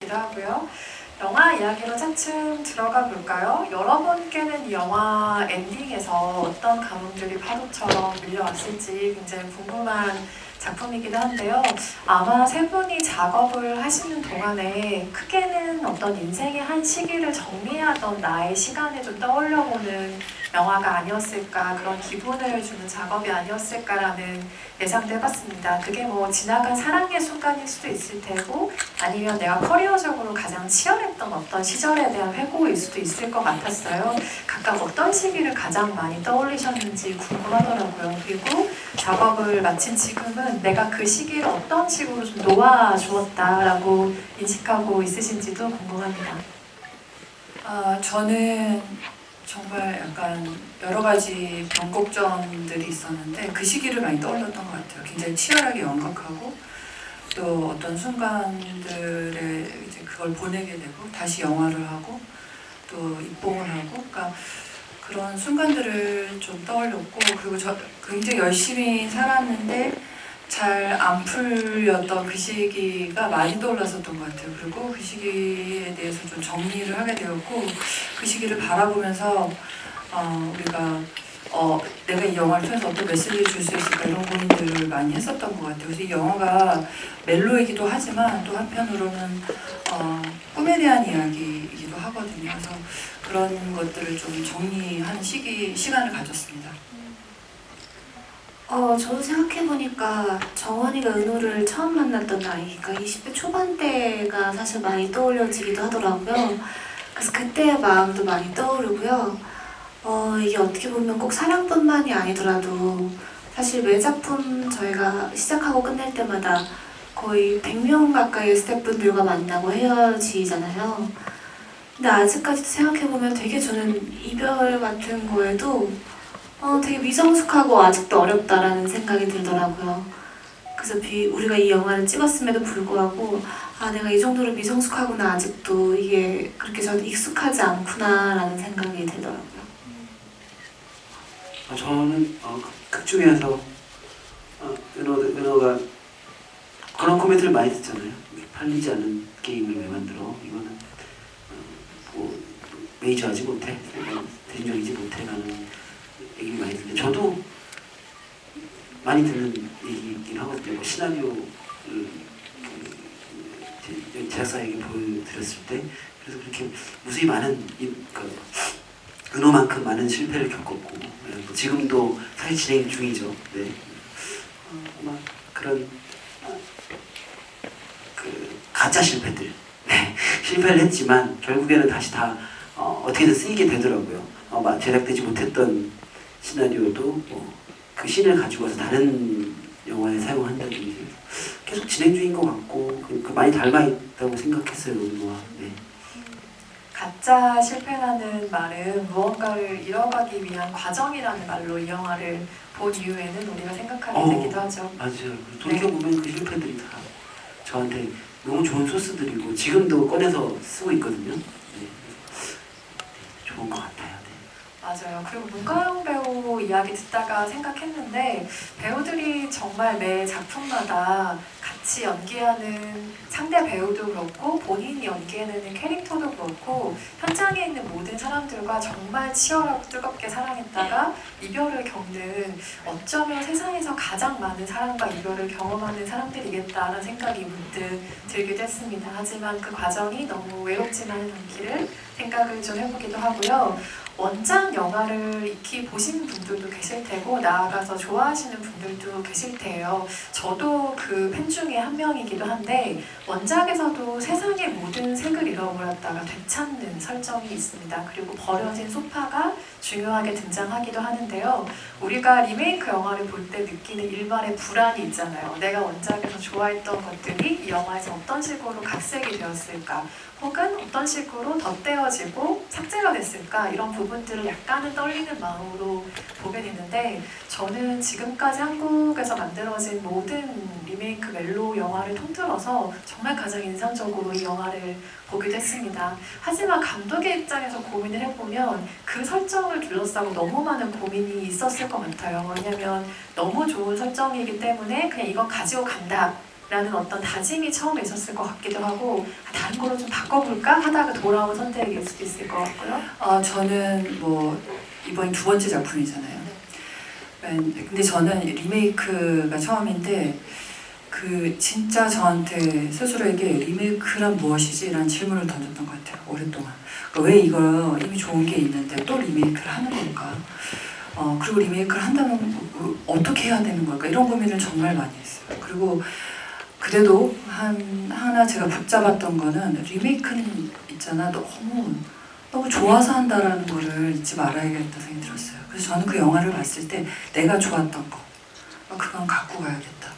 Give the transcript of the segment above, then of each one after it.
같기도 하고요. 영화 이야기로 차츰 들어가 볼까요? 여러분께는 이 영화 엔딩에서 어떤 감흥들이 파도처럼 밀려왔을지 굉장히 궁금한 작품이기도 한데요. 아마 세 분이 작업을 하시는 동안에 크게는 어떤 인생의 한 시기를 정리하던 나의 시간을 좀 떠올려보는 영화가 아니었을까, 그런 기분을 주는 작업이 아니었을까라는 예상도 해봤습니다. 그게 뭐 지나간 사랑의 순간일 수도 있을 테고, 아니면 내가 커리어적으로 가장 치열했던 어떤 시절에 대한 회고일 수도 있을 것 같았어요. 각각 어떤 시기를 가장 많이 떠올리셨는지 궁금하더라고요. 그리고 작업을 마친 지금은 내가 그 시기를 어떤 식으로 좀 놓아주었다라고 인식하고 있으신지도 궁금합니다. 저는 정말 약간 여러 가지 변곡점들이 있었는데 그 시기를 많이 떠올렸던 것 같아요. 굉장히 치열하게 연극하고 또 어떤 순간들에 이제 그걸 보내게 되고 다시 영화를 하고 또 입봉을 하고, 그러니까 그런 순간들을 좀 떠올렸고, 그리고 저 굉장히 열심히 살았는데 잘 안 풀렸던 그 시기가 많이 떠올랐었던 것 같아요. 그리고 그 시기에 대해서 좀 정리를 하게 되었고, 그 시기를 바라보면서 우리가 내가 이 영화를 통해서 어떤 메시지를 줄 수 있을까, 이런 고민들을 많이 했었던 것 같아요. 그래서 이 영화가 멜로이기도 하지만 또 한편으로는 꿈에 대한 이야기이기도 하거든요. 그래서 그런 것들을 좀 정리하는 시간을 가졌습니다. 저도 생각해보니까 정원이가 은호를 처음 만났던 나이가 20대 초반대가 사실 많이 떠올려지기도 하더라고요. 그래서 그때의 마음도 많이 떠오르고요. 이게 어떻게 보면 꼭 사랑뿐만이 아니더라도 사실 매 작품 저희가 시작하고 끝낼 때마다 거의 100명 가까이의 스태프분들과 만나고 헤어지잖아요. 근데 아직까지도 생각해보면 되게 저는 이별 같은 거에도 되게 미성숙하고 아직도 어렵다라는 생각이 들더라고요. 그래서 우리가 이 영화를 찍었음에도 불구하고 내가 이 정도로 미성숙하구나, 아직도 이게 그렇게 저는 익숙하지 않구나라는 생각이 들더라고요. 저는 극 중에서 은호가 그런 코멘트를 많이 듣잖아요. 팔리지 않은 게임을 왜 만들어? 이거는 메이저하지 못해, 대중적이지 못해라는 얘기를 많이 듣는데, 저도 많이 듣는 얘기이긴 하거든요. 뭐 시나리오를 제작사에게 보여드렸을 때, 그래서 그렇게 무수히 많은 은호만큼 많은 실패를 겪었고, 지금도 사실 진행 중이죠. 네. 아마 그런 가짜 실패들, 네. 실패를 했지만 결국에는 다시 다 어떻게든 쓰이게 되더라고요. 제작되지 못했던 시나리오도 그 씬을 가지고 와서 다른 영화에 사용한다든지 계속 진행 중인 것 같고, 많이 닮아 있다고 생각했어요, 은호와. 네. 가짜 실패라는 말은 무언가를 이뤄가기 위한 과정이라는 말로 이 영화를 본 이후에는 우리가 생각하게 되기도 하죠. 맞아요. 돌이켜보면 그 실패들이 다 저한테 너무 좋은 소스들이고 지금도 꺼내서 쓰고 있거든요. 네. 좋은 것 같아요. 맞아요. 그리고 문가영 배우 이야기 듣다가 생각했는데, 배우들이 정말 매 작품마다 같이 연기하는 상대 배우도 그렇고 본인이 연기해내는 캐릭터도 그렇고 현장에 있는 모든 사람들과 정말 치열하고 뜨겁게 사랑했다가 이별을 겪는, 어쩌면 세상에서 가장 많은 사랑과 이별을 경험하는 사람들이겠다라는 생각이 문득 들기도 했습니다. 하지만 그 과정이 너무 외롭지만은 않기를 생각을 좀 해보기도 하고요. 원작 영화를 익히 보신 분들도 계실 테고 나아가서 좋아하시는 분들도 계실 테예요. 저도 그 팬 중에 한 명이기도 한데, 원작에서도 세상의 모든 색을 잃어버렸다가 되찾는 설정이 있습니다. 그리고 버려진 소파가 중요하게 등장하기도 하는데요. 우리가 리메이크 영화를 볼 때 느끼는 일말의 불안이 있잖아요. 내가 원작에서 좋아했던 것들이 이 영화에서 어떤 식으로 각색이 되었을까, 혹은 어떤 식으로 덧대어지고 삭제가 됐을까, 이런 부분들을 약간은 떨리는 마음으로 보게 되는데, 저는 지금까지 한국에서 만들어진 모든 리메이크 멜로 영화를 통틀어서 정말 가장 인상적으로 이 영화를 보기도 했습니다. 하지만 감독의 입장에서 고민을 해보면 그 설정을 둘러싸고 너무 많은 고민이 있었을 것 같아요. 왜냐면 너무 좋은 설정이기 때문에 그냥 이건 가지고 간다, 라는 어떤 다짐이 처음에 있었을 것 같기도 하고 다른 걸로 좀 바꿔볼까 하다가 돌아온 선택일 수도 있을 것 같고요. 저는 뭐 이번이 두 번째 작품이잖아요. 근데 저는 리메이크가 처음인데 그 진짜 저한테 스스로에게 리메이크란 무엇이지? 라는 질문을 던졌던 것 같아요. 오랫동안. 그러니까 왜 이거 이미 좋은 게 있는데 또 리메이크를 하는 걸까? 그리고 리메이크를 한다면 어떻게 해야 되는 걸까? 이런 고민을 정말 많이 했어요. 그리고 그래도 하나 제가 붙잡았던 거는 리메이크는 있잖아. 너무 좋아서 한다라는 거를 잊지 말아야겠다 생각이 들었어요. 그래서 저는 그 영화를 봤을 때 내가 좋았던 거 그건 갖고 가야겠다.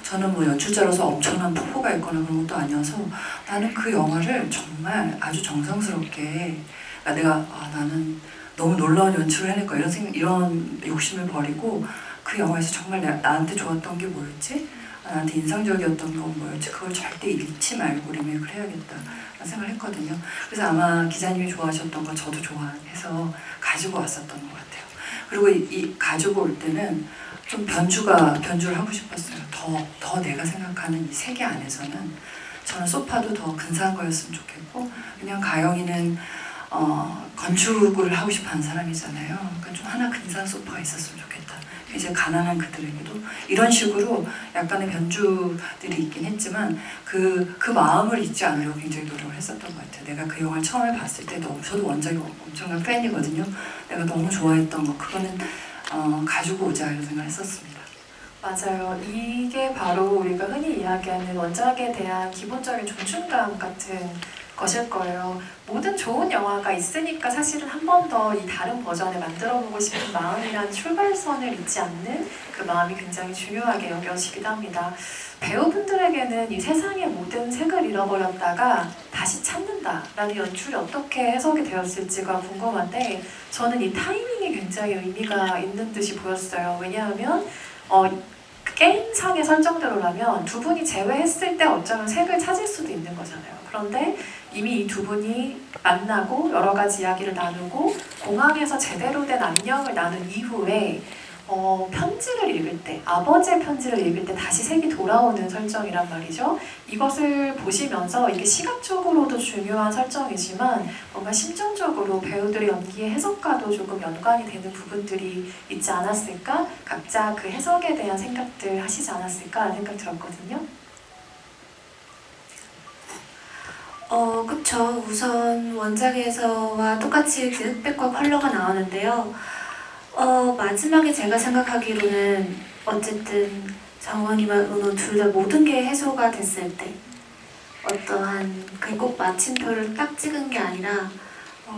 저는 뭐 연출자로서 엄청난 포부가 있거나 그런 것도 아니어서 나는 그 영화를 정말 아주 정성스럽게 나는 너무 놀라운 연출을 해낼 거야 이런 욕심을 버리고 그 영화에서 정말 나한테 좋았던 게 뭐였지? 나한테 인상적이었던 건 뭐였지? 그걸 절대 잃지 말고 리메이크를 해야겠다 라는 생각을 했거든요. 그래서 아마 기자님이 좋아하셨던 거 저도 좋아해서 가지고 왔었던 것 같아요. 그리고 이 가지고 올 때는 좀 변주를 하고 싶었어요. 더 내가 생각하는 이 세계 안에서는 저는 소파도 더 근사한 거였으면 좋겠고 그냥 가영이는 건축을 하고 싶어하는 사람이잖아요. 그러니까 좀 하나 근사한 소파가 있었으면 좋겠다. 이제 가난한 그들에게도 이런 식으로 약간의 변주들이 있긴 했지만 그 마음을 잊지 않으려고 굉장히 노력을 했었던 것 같아요. 내가 그 영화를 처음에 봤을 때 저도 원작이 엄청난 팬이거든요. 내가 너무 좋아했던 거 그거는 가지고 오자 이런 생각을 했었습니다. 맞아요. 이게 바로 우리가 흔히 이야기하는 원작에 대한 기본적인 존중감 같은 것일 거예요. 모든 좋은 영화가 있으니까 사실은 한 번 더 이 다른 버전을 만들어보고 싶은 마음이란 출발선을 잊지 않는 그 마음이 굉장히 중요하게 여겨지기도 합니다. 배우분들에게는 이 세상의 모든 색을 잃어버렸다가 다시 찾는다라는 연출이 어떻게 해석이 되었을지가 궁금한데 저는 이 타이밍이 굉장히 의미가 있는 듯이 보였어요. 왜냐하면 게임상의 설정대로라면 두 분이 재회했을 때 어쩌면 색을 찾을 수도 있는 거잖아요. 그런데 이미 이 두 분이 만나고 여러 가지 이야기를 나누고 공항에서 제대로 된 안녕을 나눈 이후에 편지를 읽을 때, 아버지의 편지를 읽을 때 다시 색이 돌아오는 설정이란 말이죠. 이것을 보시면서 이게 시각적으로도 중요한 설정이지만 뭔가 심정적으로 배우들의 연기의 해석과도 조금 연관이 되는 부분들이 있지 않았을까? 각자 그 해석에 대한 생각들 하시지 않았을까? 라는 생각 들었거든요. 그쵸. 우선 원작에서와 똑같이 그 흑백과 컬러가 나오는데요. 마지막에 제가 생각하기로는 어쨌든 정원이와 은호 둘 다 모든 게 해소가 됐을 때 어떠한 그 꼭 마침표를 딱 찍은 게 아니라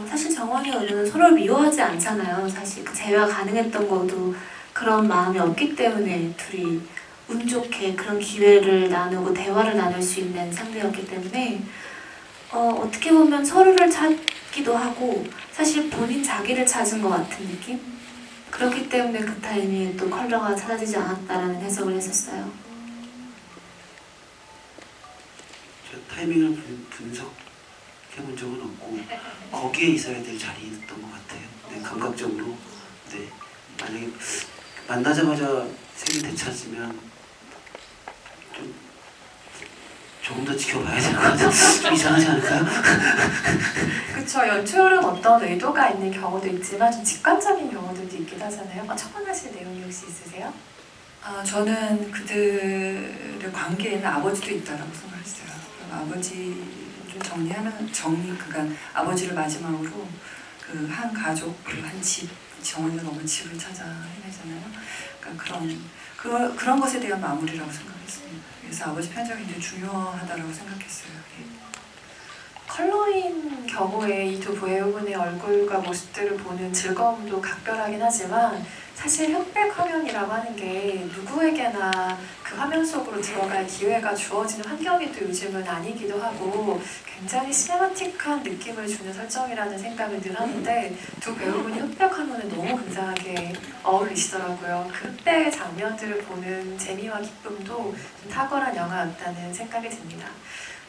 사실 정원이와 은호는 서로를 미워하지 않잖아요. 사실 그 재회가 가능했던 것도 그런 마음이 없기 때문에 둘이 운 좋게 그런 기회를 나누고 대화를 나눌 수 있는 상대였기 때문에 어떻게 보면 서로를 찾기도 하고 사실 본인 자기를 찾은 것 같은 느낌? 그렇기 때문에 그 타이밍에 또 컬러가 찾아지지 않았다라는 해석을 했었어요. 저 타이밍을 분석해본 적은 없고 거기에 있어야 될 자리였던 것 같아요. 네, 감각적으로. 네, 만약에 만나자마자 색이 되찾으면 조금 더 지켜봐야 되는 것 같아요. 좀 이상하지 않을까요? 그쵸. 연출은 어떤 의도가 있는 경우도 있지만 좀 직관적인 경우들도 있긴 하잖아요. 첨언하실 내용이 혹시 있으세요? 저는 그들의 관계에는 아버지도 있다라고 생각했어요. 아버지를 그러니까 아버지를 마지막으로 그 한 가족, 한 집, 정원이가 너무 집을 찾아 헤매잖아요. 그러니까 그런 것에 대한 마무리라고 생각했습니다. 그래서 아버지 편지가 굉장히 중요하다고 생각했어요. 컬러인 경우에 이 두 배우분의 얼굴과 모습들을 보는 즐거움도 각별하긴 하지만 사실 흑백 화면이라고 하는 게 누구에게나 그 화면 속으로 들어갈 기회가 주어지는 환경이 또 요즘은 아니기도 하고 굉장히 시네마틱한 느낌을 주는 설정이라는 생각을 늘 하는데 두 배우분이 흑백 화면에 너무 근사하게 어울리시더라고요. 그 흑백 장면들을 보는 재미와 기쁨도 좀 탁월한 영화였다는 생각이 듭니다.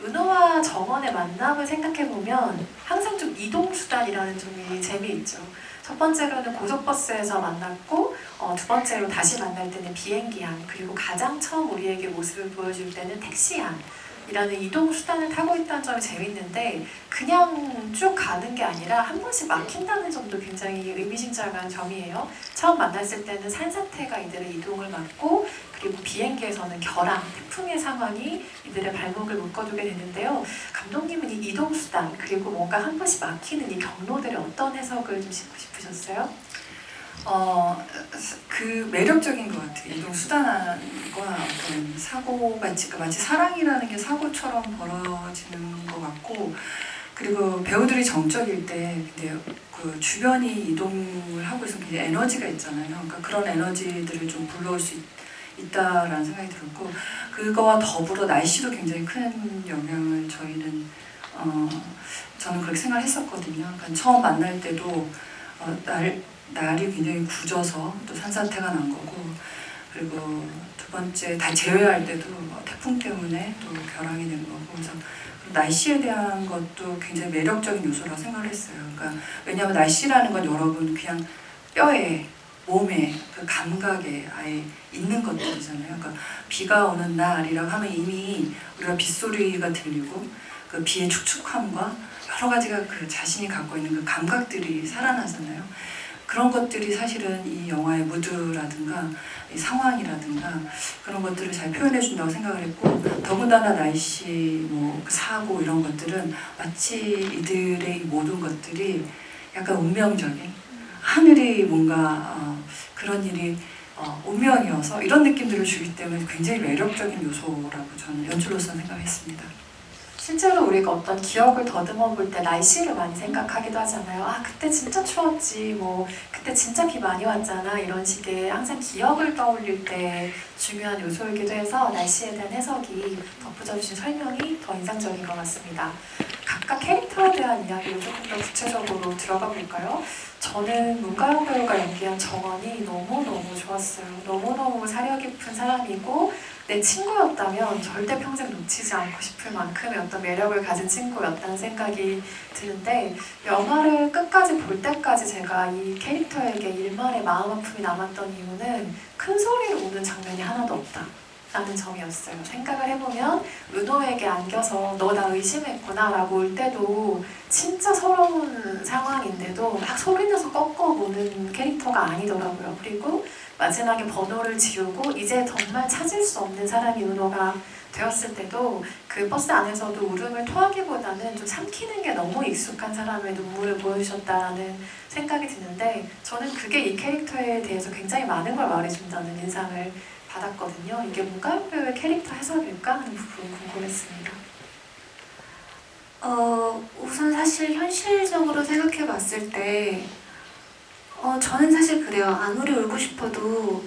은호와 정원의 만남을 생각해보면 항상 좀 이동수단이라는 점이 재미있죠. 첫 번째로는 고속버스에서 만났고 두 번째로 다시 만날 때는 비행기 안, 그리고 가장 처음 우리에게 모습을 보여줄 때는 택시 안 이라는 이동 수단을 타고 있다는 점이 재밌는데 그냥 쭉 가는 게 아니라 한 번씩 막힌다는 점도 굉장히 의미심장한 점이에요. 처음 만났을 때는 산사태가 이들의 이동을 막고 그리고 비행기에서는 결항, 태풍의 상황이 이들의 발목을 묶어두게 되는데요. 감독님은 이 이동 수단 그리고 뭔가 한 번씩 막히는 이 경로들에 어떤 해석을 좀 싣고 싶으셨어요? 그 매력적인 것 같아요. 이동 수단과 어떤 사고같이, 마치 사랑이라는 게 사고처럼 벌어지는 것 같고, 그리고 배우들이 정적일 때 근데 그 주변이 이동을 하고 있으면 굉장히 에너지가 있잖아요. 그러니까 그런 에너지들을 좀 불러올 수 있다라는 생각이 들었고, 그거와 더불어 날씨도 굉장히 큰 영향을 저는 그렇게 생각을 했었거든요. 그러니까 처음 만날 때도 날이 굉장히 굳어서 또 산사태가 난 거고, 그리고 두 번째 다 제외할 때도 태풍 때문에 또 결항이 된 거고, 그래서 날씨에 대한 것도 굉장히 매력적인 요소라고 생각을 했어요. 그러니까 왜냐하면 날씨라는 건 여러분 그냥 뼈에, 몸에, 그 감각에 아예 있는 것들이잖아요. 그러니까 비가 오는 날이라고 하면 이미 우리가 빗소리가 들리고 그 비의 축축함과 여러 가지가 그 자신이 갖고 있는 그 감각들이 살아나잖아요. 그런 것들이 사실은 이 영화의 무드라든가 이 상황이라든가 그런 것들을 잘 표현해 준다고 생각을 했고, 더군다나 날씨, 그 사고 이런 것들은 마치 이들의 이 모든 것들이 약간 운명적인 하늘이 뭔가 그런 일이 운명이어서 이런 느낌들을 주기 때문에 굉장히 매력적인 요소라고 저는 연출로서 생각했습니다. 실제로 우리가 어떤 기억을 더듬어 볼 때 날씨를 많이 생각하기도 하잖아요. 아, 그때 진짜 추웠지, 그때 진짜 비 많이 왔잖아, 이런 식의 항상 기억을 떠올릴 때 중요한 요소이기도 해서 날씨에 대한 해석이 덧붙여 주신 설명이 더 인상적인 것 같습니다. 각각 캐릭터에 대한 이야기를 조금 더 구체적으로 들어가 볼까요? 저는 문가영 배우가 연기한 정원이 너무너무 좋았어요. 너무너무 사려 깊은 사람이고 내 친구였다면 절대 평생 놓치지 않고 싶을 만큼의 어떤 매력을 가진 친구였다는 생각이 드는데, 영화를 끝까지 볼 때까지 제가 이 캐릭터에게 일말의 마음 아픔이 남았던 이유는 큰 소리로 우는 장면이 하나도 없다 라는 점이었어요. 생각을 해보면 은호에게 안겨서 너 나 의심했구나 라고 올 때도 진짜 서러운 상황인데도 막 소리내서 꺾어보는 캐릭터가 아니더라고요. 그리고 마지막에 번호를 지우고 이제 정말 찾을 수 없는 사람이 은호가 되었을 때도 그 버스 안에서도 울음을 토하기보다는 좀 삼키는 게 너무 익숙한 사람의 눈물을 보여주셨다는 생각이 드는데, 저는 그게 이 캐릭터에 대해서 굉장히 많은 걸 말해준다는 인상을 받았거든요. 이게 문가영 배우의 캐릭터 해석일까 하는 부분 궁금했습니다. 우선 사실 현실적으로 생각해 봤을 때 저는 사실 그래요. 아무리 울고 싶어도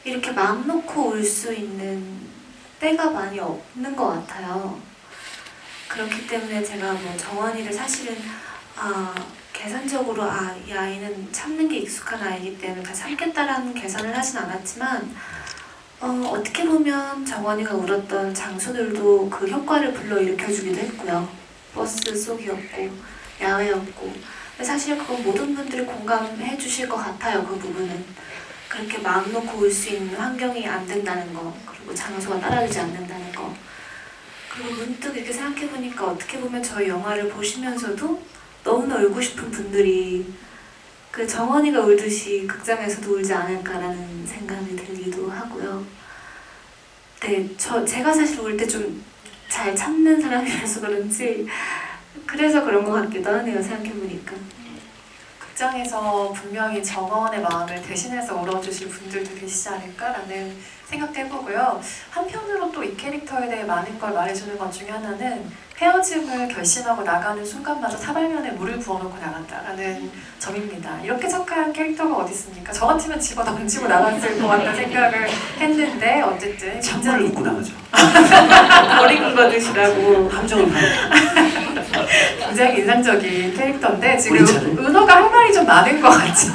이렇게 마음 놓고 울 수 있는 때가 많이 없는 것 같아요. 그렇기 때문에 제가 정원이를 사실은 계산적으로 이 아이는 참는 게 익숙한 아이이기 때문에 다 참겠다라는 계산을 하진 않았지만 어떻게 보면 정원이가 울었던 장소들도 그 효과를 불러일으켜주기도 했고요. 버스 속이었고 야외였고, 사실 그건 모든 분들이 공감해 주실 것 같아요. 그 부분은 그렇게 마음 놓고 울 수 있는 환경이 안 된다는 거, 그리고 장소가 따라주지 않는다는 거. 그리고 문득 이렇게 생각해 보니까 어떻게 보면 저희 영화를 보시면서도 너무나 울고 싶은 분들이 그 정원이가 울듯이 극장에서도 울지 않을까라는 생각이 들기도 하고요. 네, 제가 사실 울 때 좀 잘 참는 사람이라서 그런지 그래서 그런 것 같기도 하네요. 생각해보니까. 극장에서 분명히 정원의 마음을 대신해서 울어주실 분들도 계시지 않을까라는 생각도 해보고요. 한편으로 또 이 캐릭터에 대해 많은 걸 말해주는 것 중에 하나는 헤어짐을 결심하고 나가는 순간마저 사발면에 물을 부어놓고 나간다라는 점입니다. 이렇게 착한 캐릭터가 어디 있습니까? 저 같으면 집어 던지고 나갔을 것 같다는 생각을 했는데 어쨌든 찬물을 묻고 나가죠. 버리는 거 드시라고 함정을 파는. 굉장히 인상적인 캐릭터인데 지금 우리 차례? 은호가 할 말이 좀 많은 것 같죠?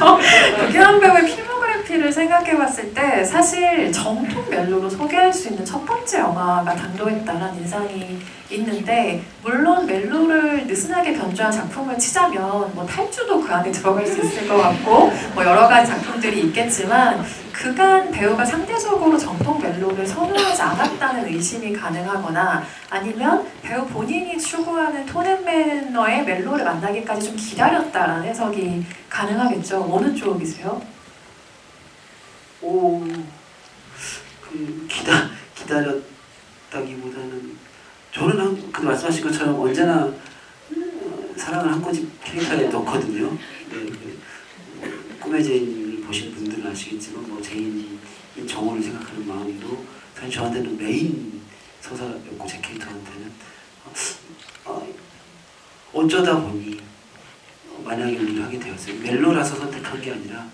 박유한 배우의 필모그래피 레시피를 생각해봤을 때 사실 정통 멜로로 소개할 수 있는 첫 번째 영화가 당도했다는 인상이 있는데, 물론 멜로를 느슨하게 변주한 작품을 치자면 뭐 탈주도 그 안에 들어갈 수 있을 것 같고 뭐 여러 가지 작품들이 있겠지만, 그간 배우가 상대적으로 정통 멜로를 선호하지 않았다는 의심이 가능하거나, 아니면 배우 본인이 추구하는 톤앤매너의 멜로를 만나기까지 좀 기다렸다라는 해석이 가능하겠죠. 어느 쪽이세요? 오, 그 기다렸다기보다는 저는 그 말씀하신 것처럼 언제나 사랑을 한 꼬집 캐릭터에 넣거든요. 네, 꿈의 제인을 보신 분들은 아시겠지만 뭐 제인 정호를 생각하는 마음도 사실 저한테는 메인 서사였고, 제 캐릭터한테는 어쩌다 보니 만약에 우리를 하게 되었어요. 멜로라서 선택한 게 아니라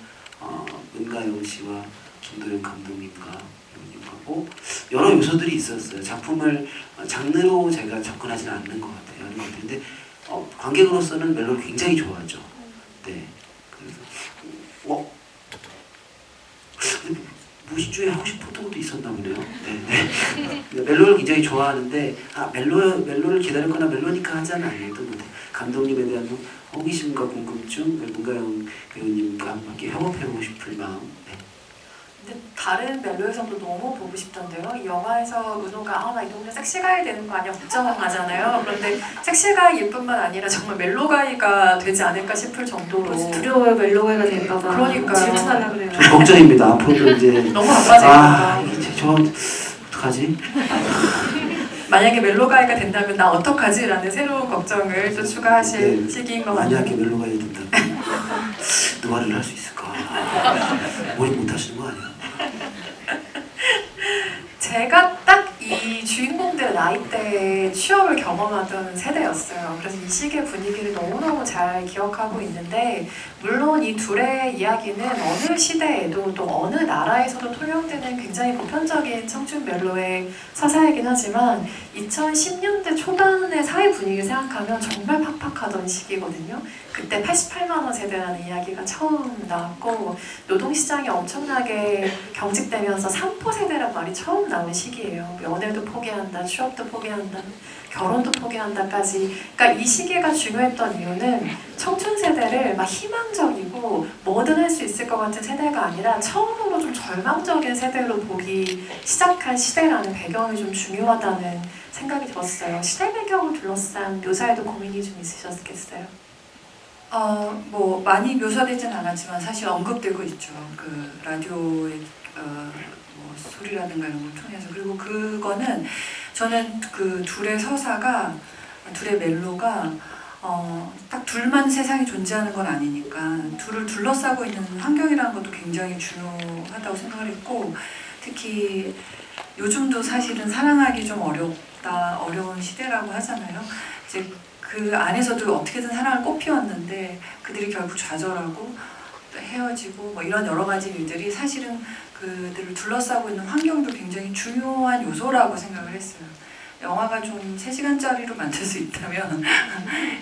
은가영 씨와 김도영 감독님과 배우님하고 여러 요소들이 있었어요. 작품을 장르로 제가 접근하지는 않는 것 같아요. 근데 관객으로서는 멜로를 굉장히 좋아하죠. 네. 그래서 무신주에 하고 싶었던 것도 있었나 보네요. 네. 멜로를 굉장히 좋아하는데 멜로를 기다렸거나 멜로니까 하자는 아니었던 것 같아요. 감독님에 대한 호기심과 궁금증, 문가영 배우님과 함께 협업해보고 싶을 마음. 네. 근데 다른 멜로에서도 너무 보고 싶던데요. 이 영화에서 은호가 나 이 동네 섹시가이 되는 거 아니야 걱정하잖아요. 그런데 섹시가이뿐만 아니라 정말 멜로가이가 되지 않을까 싶을 정도로 두려워요. 멜로가이가 될까봐. 그러니까요. 질투하려 그래요. 좀 걱정입니다. 앞으로도 이제 너무 바빠지니까. 이게 저 어떡하지? 만약에 멜로가이가 된다면 나 어떡하지? 라는 새로운 걱정을 또 추가하실 네, 시기인 것 같아요. 만약에 멜로가 된다면 누가를 할 수 있을까? 몰입 못 하시는 거 아니야? 제가 딱 이 주인공들의 나이대에 취업을 경험하던 세대였어요. 그래서 이 시기의 분위기를 너무너무 잘 기억하고 있는데, 물론 이 둘의 이야기는 어느 시대에도 또 어느 나라에서도 통용되는 굉장히 보편적인 청춘 멜로의 서사이긴 하지만 2010년대 초반의 사회 분위기를 생각하면 정말 팍팍하던 시기거든요. 그때 88만 원 세대라는 이야기가 처음 나왔고, 노동시장이 엄청나게 경직되면서 3포 세대란 말이 처음 나온 시기예요. 연애도 포기한다, 취업도 포기한다, 결혼도 포기한다까지. 그러니까 이 시기가 중요했던 이유는 청춘 세대를 막 희망적이고 뭐든 할 수 있을 것 같은 세대가 아니라 처음으로 좀 절망적인 세대로 보기 시작한 시대라는 배경이 좀 중요하다는 생각이 들었어요. 시대 배경을 둘러싼 묘사에도 고민이 좀 있으셨겠어요? 뭐 많이 묘사되진 않았지만 사실 언급되고 있죠. 그 라디오의 뭐 소리라든가 이런 걸 통해서. 그리고 그거는 저는 그 둘의 서사가, 둘의 멜로가 딱 둘만 세상에 존재하는 건 아니니까 둘을 둘러싸고 있는 환경이라는 것도 굉장히 중요하다고 생각을 했고, 특히 요즘도 사실은 사랑하기 좀 어려운 시대라고 하잖아요. 이제 그 안에서도 어떻게든 사랑을 꽃피웠는데 그들이 결국 좌절하고 또 헤어지고 뭐 이런 여러 가지 일들이 사실은 그들을 둘러싸고 있는 환경도 굉장히 중요한 요소라고 생각을 했어요. 영화가 좀 3시간짜리로 만들 수 있다면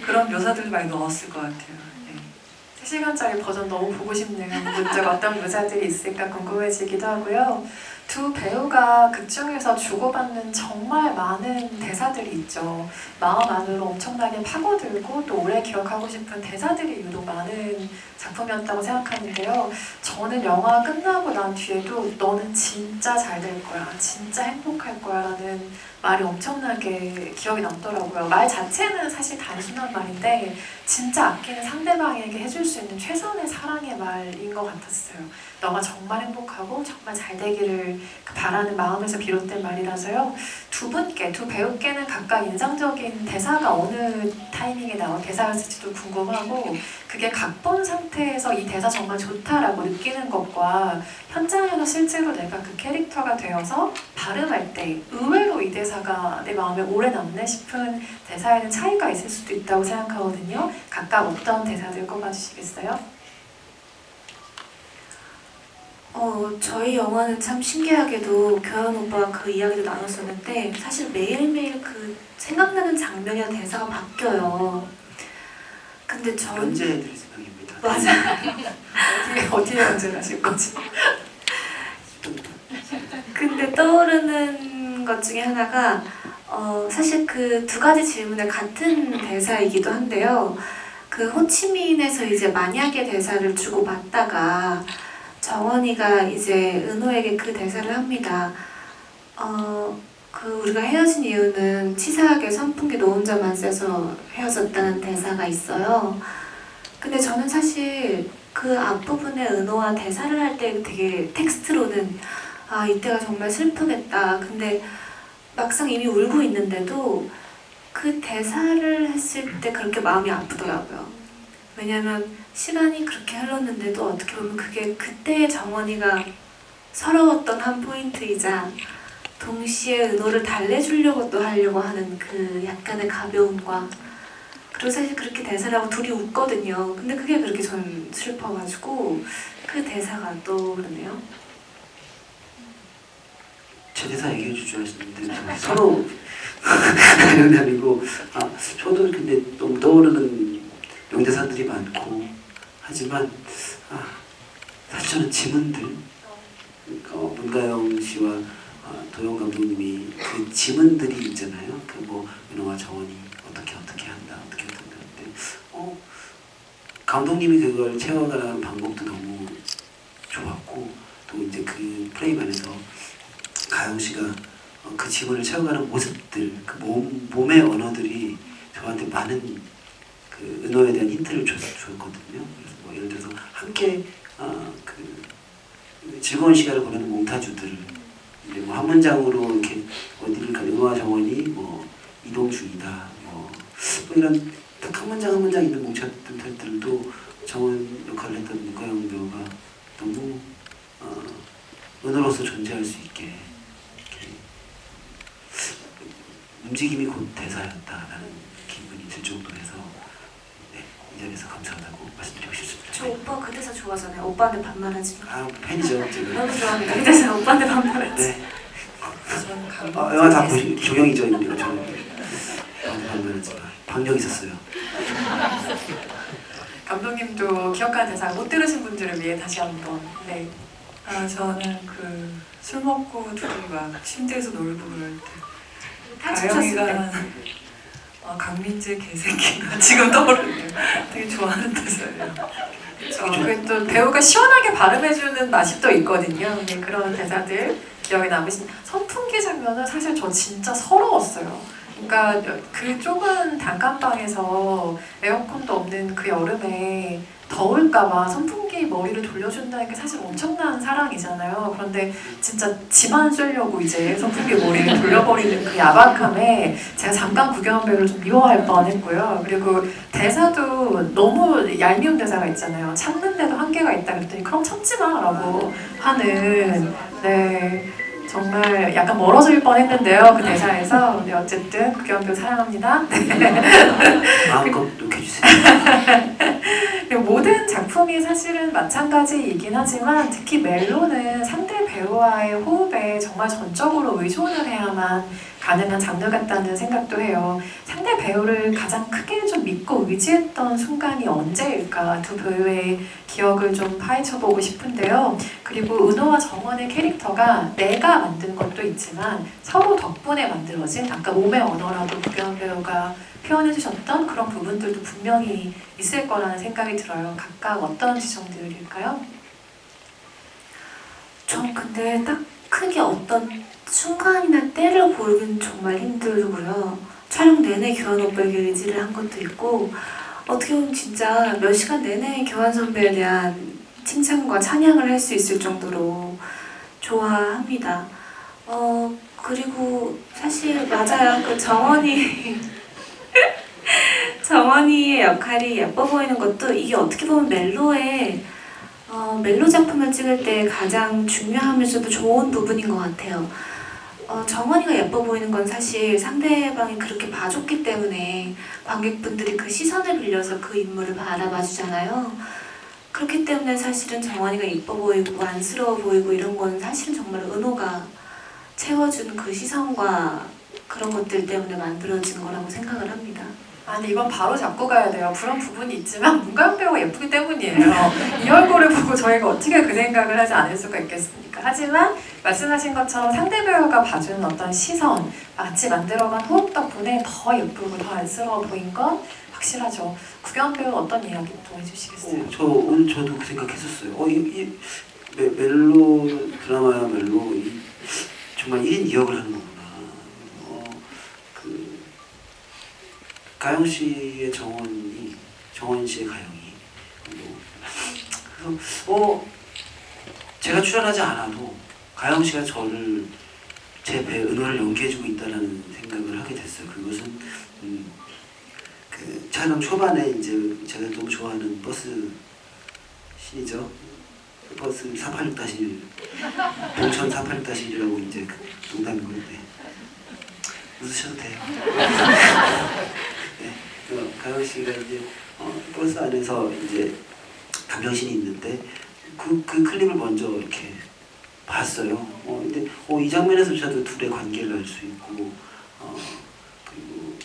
그런 묘사들을 많이 넣었을 것 같아요. 네. 3시간짜리 버전 너무 보고 싶네요. 문제가 어떤 묘사들이 있을까 궁금해지기도 하고요. 두 배우가 극중에서 주고받는 정말 많은 대사들이 있죠. 마음 안으로 엄청나게 파고들고 또 오래 기억하고 싶은 대사들이 유독 많은 작품이었다고 생각하는데요. 저는 영화 끝나고 난 뒤에도 너는 진짜 잘 될 거야, 진짜 행복할 거야 라는 말이 엄청나게 기억에 남더라고요. 말 자체는 사실 단순한 말인데 진짜 아끼는 상대방에게 해줄 수 있는 최선의 사랑의 말인 것 같았어요. 너가 정말 행복하고 정말 잘 되기를 바라는 마음에서 비롯된 말이라서요. 두 배우께는 각각 인상적인 대사가 어느 타이밍에 나온 대사였을지도 궁금하고, 그게 각본 상태에서 이 대사 정말 좋다라고 느끼는 것과 현장에서 실제로 내가 그 캐릭터가 되어서 발음할 때 의외로 이 대사가 내 마음에 오래 남네 싶은 대사에는 차이가 있을 수도 있다고 생각하거든요. 각각 어떤 대사들 꼽아주시겠어요? 저희 영화는 참 신기하게도 교현 오빠가 그 이야기도 나눴었는데 사실 매일매일 그 생각나는 장면이나 대사가 바뀌어요. 근데 연재해드릴 생각입니다. 맞아. 어디에 연재하실 거지? 근데 떠오르는 것 중에 하나가 사실 그 두 가지 질문의 같은 대사이기도 한데요. 그 호치민에서 이제 만약의 대사를 주고받다가 정원이가 이제 은호에게 그 대사를 합니다. 그 우리가 헤어진 이유는 치사하게 선풍기 너 혼자만 쐬서 헤어졌다는 대사가 있어요. 근데 저는 사실 그 앞부분에 은호와 대사를 할 때 되게 텍스트로는 아 이때가 정말 슬프겠다. 근데 막상 이미 울고 있는데도 그 대사를 했을 때 그렇게 마음이 아프더라고요. 왜냐면 시간이 그렇게 흘렀는데도 어떻게 보면 그게 그때의 정원이가 서러웠던 한 포인트이자 동시에 은호를 달래주려고 또 하려고 하는 그 약간의 가벼움과 그리고 사실 그렇게 대사를 하고 둘이 웃거든요. 근데 그게 그렇게 저는 슬퍼가지고 그 대사가 떠오르네요. 제 대사 얘기해 줄 줄 아시는데 서로 그런 아니고 저도 근데 너무 떠오르는 명대사들이 많고 하지만 사실 저는 지문들 문가영 씨와 도영 감독님이 그 지문들이 있잖아요. 그 뭐 은호와 정원이 어떻게 한다 근데 감독님이 그걸 채워가는 방법도 너무 좋았고 또 이제 그 프레임 안에서 가영 씨가 그 지문을 채워가는 모습들, 그 몸의 언어들이 저한테 많은 그 은호에 대한 힌트를 줬거든요. 그래서 뭐 예를 들어서 함께 그 즐거운 시간을 보내는 몽타주들을 이제 뭐 한 문장으로 이렇게 어디를 가 은호와 정원이 뭐 이동 중이다, 뭐 이런 딱 한 문장 한 문장 있는 몽타주들도 정원 역할을 했던 문가영 배우가 너무 은호로서 존재할 수 있게 움직임이 곧 대사였다라는 기분이 들 정도에서 이 자리에서 감사하다고 말씀드리고 싶습니다. 저 오빠 그 대사 좋아하잖아요. 오빠한테 반말하지 마. 팬이죠 제가. 너무 좋아합니다. 그 대사 오빠한테 반말하지. 네. 저는 영화 다 보시 조영이죠 이거 저는. 반말하지 마. 박력 있었어요. 감독님도 기억하는 대사 못 들으신 분들을 위해 다시 한번. 네. 저는 그 술 먹고 둘이 막 침대에서 놀고 그럴 때 탈출했을 때. 가영이가 강민재 개새끼가 지금 떠오르네요. 되게 좋아하는 대사예요. 그리고 또 배우가 시원하게 발음해주는 맛이 또 있거든요. 네, 그런 대사들 기억에 남으신 선풍기 장면은 사실 저 진짜 서러웠어요. 그러니까 그 좁은 단칸방에서 에어컨도 없는 그 여름에 더울까봐 선풍기 머리를 돌려준다는 게 사실 엄청난 사랑이잖아요. 그런데 진짜 지만 쐬려고 이제 선풍기 머리를 돌려버리는 그 야박함에 제가 잠깐 구경한 배우를 좀 미워할 뻔했고요. 그리고 대사도 너무 얄미운 대사가 있잖아요. 참는데도 한계가 있다 그랬더니 그럼 참지 마라고 하는 네. 정말 약간 멀어질 뻔했는데요 그 대사에서. 네, 어쨌든 구경 배우 사랑합니다. 마음껏 욕해주세요. 모든 작품이 사실은 마찬가지이긴 하지만 특히 멜로는 상대 배우와의 호흡에 정말 전적으로 의존을 해야만 가능한 장르 같다는 생각도 해요. 상대 배우를 가장 크게 좀 믿고 의지했던 순간이 언제일까 두 배우의 기억을 좀 파헤쳐보고 싶은데요. 그리고 은호와 정원의 캐릭터가 내가 만든 것도 있지만 서로 덕분에 만들어진 아까 몸의 언어라고 구경 배우가 표현해주셨던 그런 부분들도 분명히 있을 거라는 생각이 들어요. 각각 어떤 지점들일까요? 전 근데 딱 크게 어떤 순간이나 때를 고르긴 정말 힘들고요. 촬영 내내 교환 오빠에게 의지를 한 것도 있고 어떻게 보면 진짜 몇 시간 내내 교환 선배에 대한 칭찬과 찬양을 할 수 있을 정도로 좋아합니다. 그리고 사실 맞아요. 그 정원이의 역할이 예뻐 보이는 것도 이게 어떻게 보면 멜로 작품을 찍을 때 가장 중요하면서도 좋은 부분인 것 같아요. 정원이가 예뻐 보이는 건 사실 상대방이 그렇게 봐줬기 때문에 관객분들이 그 시선을 빌려서 그 인물을 바라봐 주잖아요. 그렇기 때문에 사실은 정원이가 예뻐 보이고 안쓰러워 보이고 이런 건 사실은 정말 은호가 채워준 그 시선과 그런 것들 때문에 만들어진 거라고 생각을 합니다. 아니 이건 바로 잡고 가야 돼요. 그런 부분이 있지만 문가영 배우가 예쁘기 때문이에요. 이 얼굴을 보고 저희가 어떻게 그 생각을 하지 않을 수가 있겠습니까? 하지만 말씀하신 것처럼 상대 배우가 봐주는 어떤 시선, 같이 만들어간 호흡 덕분에 더 예쁘고 더 안쓰러워 보인 건 확실하죠. 구경 배우 어떤 이야기 또 해주시겠어요? 저 오늘 저도 그 생각했었어요. 이 멜로 드라마야말로 정말 1인 2역을 하는 거구나. 그 가영 씨의 정원 씨의 가영이 그래서 제가 출연하지 않아도 가영 씨가 저를 제 배 은호를 연기해주고 있다는 생각을 하게 됐어요. 그것은 그 촬영 초반에 이제 제가 너무 좋아하는 버스 신이죠. 버스 486-1 동천 486-1이라고 이제 그 농담인 건데 웃으셔도 돼요. 네, 가영 씨가 이제 버스 안에서 이제 감정신이 있는데 그 클립을 먼저 이렇게 봤어요. 근데 이 장면에서 저도 둘의 관계를 알 수 있고 그리고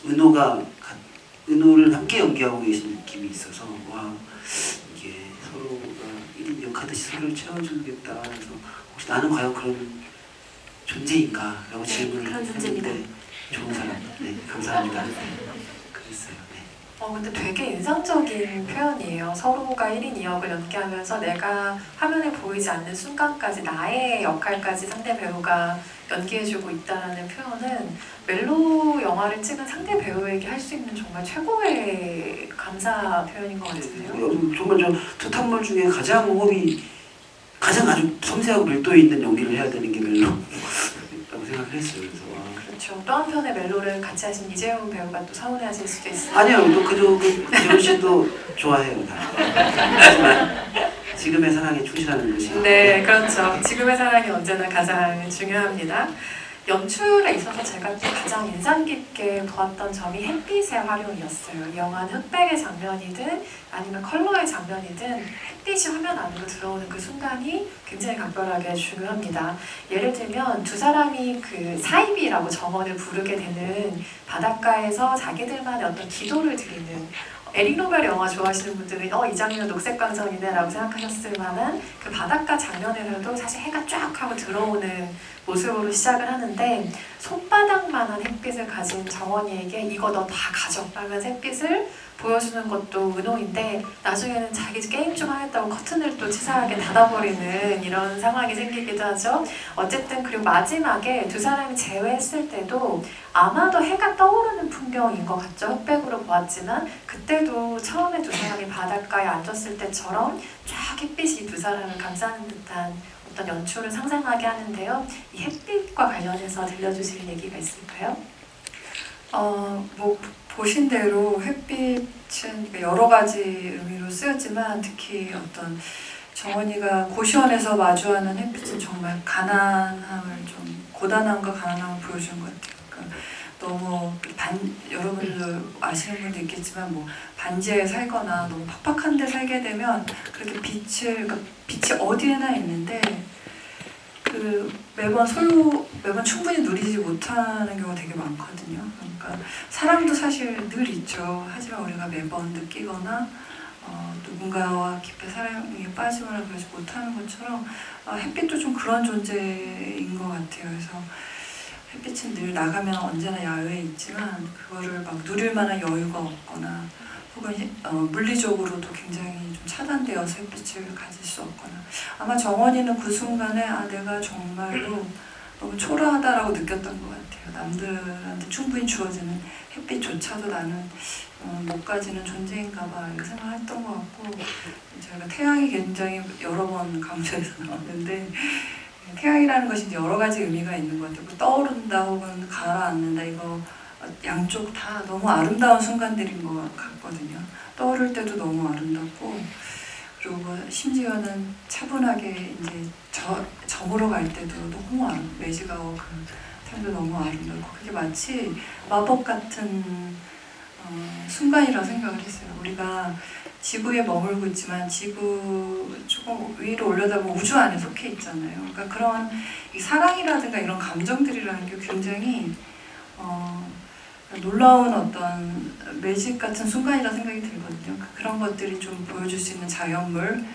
은호를 함께 연기하고 계신 느낌이 있어서 와 이게 서로가 1인 역하듯이 서로를 채워주겠다. 그래서 혹시 나는 과연 그런 존재인가? 라고 질문을 그런 존재입니다. 했는데 좋은 사람. 네, 감사합니다. 그랬어요. 네. 근데 되게 인상적인 표현이에요. 서로가 1인 2역을 연기하면서 내가 화면에 보이지 않는 순간까지 나의 역할까지 상대 배우가 연기해주고 있다는 표현은 멜로 영화를 찍은 상대 배우에게 할 수 있는 정말 최고의 감사 표현인 것 같은데요. 정말 저 특한물 중에 가장 호흡이 가장 아주 섬세하고 밀도 있는 연기를 해야 되는 게 멜로라고 생각을 했어요. 그래서 그렇죠. 또 한편의 멜로를 같이 하신 이재용 배우가 또 서운해하실 수도 있어요. 아니요, 또 이재용 씨도 좋아해요. 하지만 지금의 사랑에 충실하는 것이 네, 그렇죠. 지금의 사랑이 언제나 가장 중요합니다. 연출에 있어서 제가 또 가장 인상 깊게 보았던 점이 햇빛의 활용이었어요. 이 영화는 흑백의 장면이든 아니면 컬러의 장면이든 햇빛이 화면 안으로 들어오는 그 순간이 굉장히 각별하게 중요합니다. 예를 들면 두 사람이 그 사이비라고 정원을 부르게 되는 바닷가에서 자기들만의 어떤 기도를 드리는 에릭 노벨 영화 좋아하시는 분들은 이 장면 녹색광선이네 라고 생각하셨을 만한 그 바닷가 장면에서도 사실 해가 쫙 하고 들어오는 모습으로 시작을 하는데 손바닥만한 햇빛을 가진 정원이에게 이거 너 다 가져가면서 햇빛을 보여주는 것도 은호인데 나중에는 자기 게임 좀 하겠다고 커튼을 또 치사하게 닫아버리는 이런 상황이 생기기도 하죠. 어쨌든 그리고 마지막에 두 사람이 재회했을 때도 아마도 해가 떠오르는 풍경인 것 같죠. 흑백으로 보았지만 그때도 처음에 두 사람이 바닷가에 앉았을 때처럼 쫙 햇빛이 두 사람을 감싸는 듯한 어떤 연출을 상상하게 하는데요. 이 햇빛과 관련해서 들려주실 얘기가 있을까요? 뭐 보신 대로 햇빛은 여러 가지 의미로 쓰였지만 특히 어떤 정원이가 고시원에서 마주하는 햇빛은 정말 가난함을 좀 고단함과 가난함을 보여주는 것 같아요. 그러니까 너무 여러분들 아시는 분도 있겠지만 뭐 반지하에 살거나 너무 팍팍한 데 살게 되면 그렇게 그러니까 빛이 어디에나 있는데 매번 충분히 누리지 못하는 경우가 되게 많거든요. 그러니까 사랑도 사실 늘 있죠. 하지만 우리가 매번 느끼거나 누군가와 깊이 사랑에 빠지거나 그러지 못하는 것처럼 햇빛도 좀 그런 존재인 것 같아요. 그래서 햇빛은 늘 나가면 언제나 야외에 있지만 그거를 막 누릴 만한 여유가 없거나 혹은 물리적으로도 굉장히 좀 차단되어서 햇빛을 가질 수 없거나 아마 정원이는 그 순간에 내가 정말로 너무 초라하다라고 느꼈던 것 같아요. 남들한테 충분히 주어지는 햇빛조차도 나는 못 가지는 존재인가 봐 이렇게 생각했던 것 같고 저희가 태양이 굉장히 여러 번 강조해서 나왔는데 태양이라는 것이 이제 여러 가지 의미가 있는 것 같아요. 떠오른다 혹은 가라앉는다 이거 양쪽 다 너무 아름다운 순간들인 것 같거든요. 떠오를 때도 너무 아름답고 그리고 심지어는 차분하게 이제 저물어 갈 때도 너무 매지가워 그 태양도 너무 아름답고 그게 마치 마법 같은 순간이라고 생각을 했어요. 우리가 지구에 머물고 있지만 지구 조금 위로 올려다보면 우주 안에 속해 있잖아요. 그러니까 그런 이 사랑이라든가 이런 감정들이라는 게 굉장히 놀라운 어떤 매직 같은 순간이라 생각이 들거든요. 그런 것들이 좀 보여줄 수 있는 자연물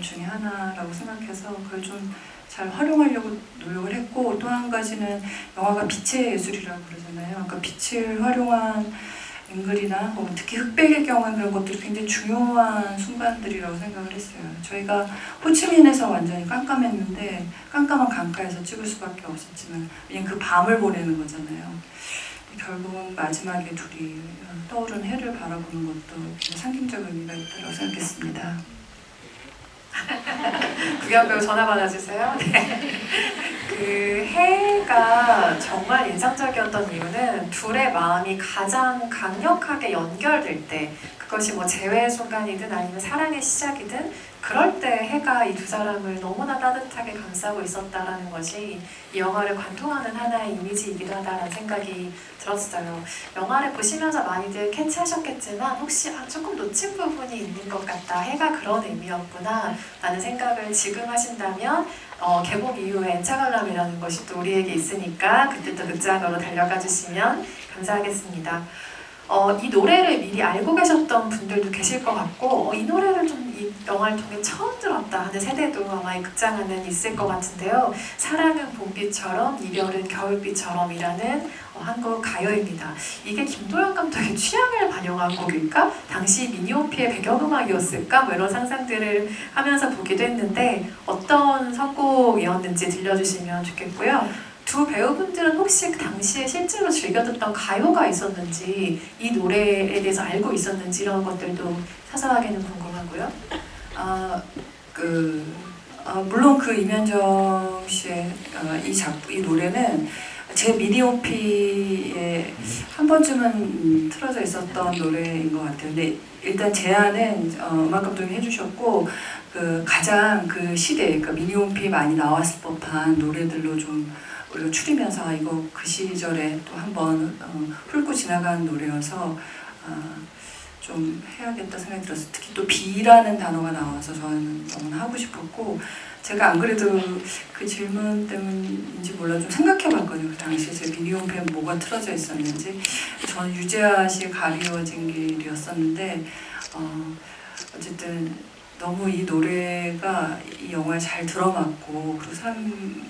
중에 하나라고 생각해서 그걸 좀 잘 활용하려고 노력을 했고, 또 한 가지는 영화가 빛의 예술이라고 그러잖아요. 그러니까 빛을 활용한 앵글이나 특히 흑백의 경우는 그런 것들이 굉장히 중요한 순간들이라고 생각을 했어요. 저희가 호치민에서 완전히 깜깜했는데 깜깜한 강가에서 찍을 수밖에 없었지만 그냥 그 밤을 보내는 거잖아요. 결국은 마지막에 둘이 떠오른 해를 바라보는 것도 상징적 의미가 있다고 생각했습니다. 구경 배우 전화 받아주세요. 네. 그 해가 정말 인상적이었던 이유는 둘의 마음이 가장 강력하게 연결될 때, 그것이 뭐 재회의 순간이든 아니면 사랑의 시작이든 그럴 때 해가 이 두 사람을 너무나 따뜻하게 감싸고 있었다라는 것이 이 영화를 관통하는 하나의 이미지이기도 하다라는 생각이 들었어요. 영화를 보시면서 많이들 캐치하셨겠지만 혹시 조금 놓친 부분이 있는 것 같다, 해가 그런 의미였구나 라는 생각을 지금 하신다면 개봉 이후에 엔차갈람이라는 것이 또 우리에게 있으니까 그때 또 극장으로 달려가 주시면 감사하겠습니다. 이 노래를 미리 알고 계셨던 분들도 계실 것 같고 이 노래를 좀 이 영화를 통해 처음 들었다 하는 세대도 아마 이 극장 안에 있을 것 같은데요. 사랑은 봄비처럼 이별은 겨울비처럼이라는 한국 가요입니다. 이게 김도영 감독의 취향을 반영한 곡일까? 당시 미니홈피의 배경음악이었을까? 뭐 이런 상상들을 하면서 보기도 했는데 어떤 선곡이었는지 들려주시면 좋겠고요. 두 배우분들은 혹시 그 당시에 실제로 즐겨 듣던 가요가 있었는지, 이 노래에 대해서 알고 있었는지 이런 것들도 사소하게는 궁금하고요. 물론 그 이면정 씨의 이 노래는 제 미니홈피에 한 번쯤은 틀어져 있었던 노래인 것 같아요. 근데 일단 제안은 음악 감독이 해주셨고 가장 그 시대, 그러니까 미니홈피에 많이 나왔을 법한 노래들로 좀 우리가 추리면서 이거 그 시절에 또 한번 훑고 지나간 노래여서 좀 해야겠다 생각이 들었어요. 특히 또 비라는 단어가 나와서 저는 너무나 하고 싶었고, 제가 안 그래도 그 질문 때문인지 몰라 좀 생각해봤거든요. 그 당시에 제 미니홈피에 뭐가 틀어져 있었는지. 저는 유재하 씨의 가리워진 길이었었는데 어쨌든 너무 이 노래가 이 영화에 잘 들어맞고 그리고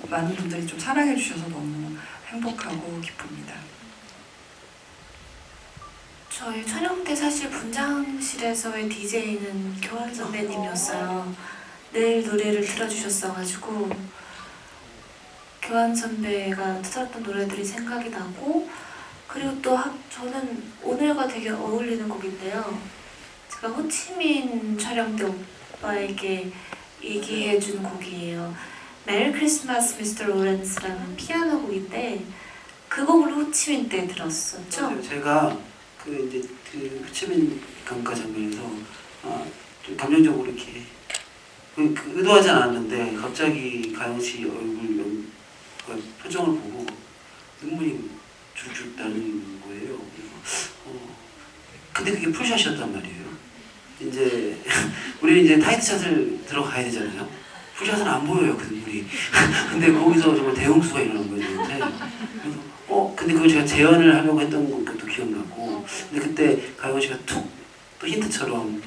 많은 분들이 좀 사랑해 주셔서 너무 행복하고 기쁩니다. 저희 촬영 때 사실 분장실에서의 DJ는 교환 선배님이었어요. 늘 노래를 틀어주셨어가지고 교환 선배가 틀었던 노래들이 생각이 나고, 그리고 또 저는 오늘과 되게 어울리는 곡인데요. 제가 호치민 촬영 때 오빠에게 얘기해준 곡이에요. 메리 크리스마스 미스터 로렌스라는 피아노 곡인데 그 곡을 호치민 때 들었었죠? 제가 그 호치민 강가 장면에서 좀 감정적으로 이렇게 의도하지 않았는데 갑자기 가영 씨 얼굴 표정을 보고 눈물이 줄줄 나는 거예요. 근데 그게 풀샷이었단 말이에요. 이제 우리는 이제 타이트샷을 들어가야 되잖아요. 풀샷은 안 보여요, 그 눈물이. 근데 거기서 정말 대홍수가 일어난 거예요. 그래서 근데 그걸 제가 재현을 하려고 했던 것도 기억나고, 근데 그때 가영 씨가 툭 또 힌트처럼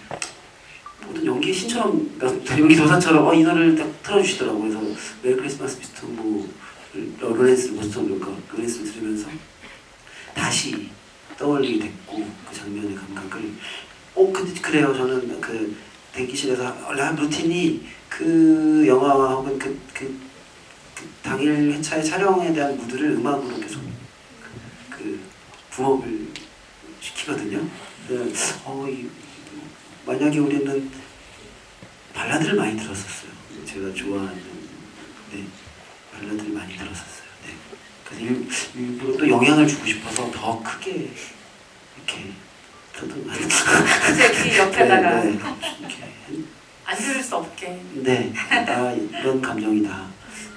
어떤 연기의 신처럼, 연기 도사처럼 이 노래를 딱 틀어주시더라고요. 그래서 메리 크리스마스 미스터 로렌스를 로렌스를 들으면서 다시 떠올리게 됐고, 그 장면의 감각을 근데 그래요. 저는 그 대기실에서 원래 한 루틴이 그 영화 혹은 그 당일 회차의 촬영에 대한 무드를 음악으로 계속 붐업을 시키거든요. 만약에 우리는 발라드를 많이 들었었어요. 제가 좋아하는 발라드를 많이 들었었어요. 네. 그래서 일부러 또 영향을 주고 싶어서 더 크게 이렇게 이제 귀 옆에다가 네. 안 들을 수 없게. 네, 이런 감정이다.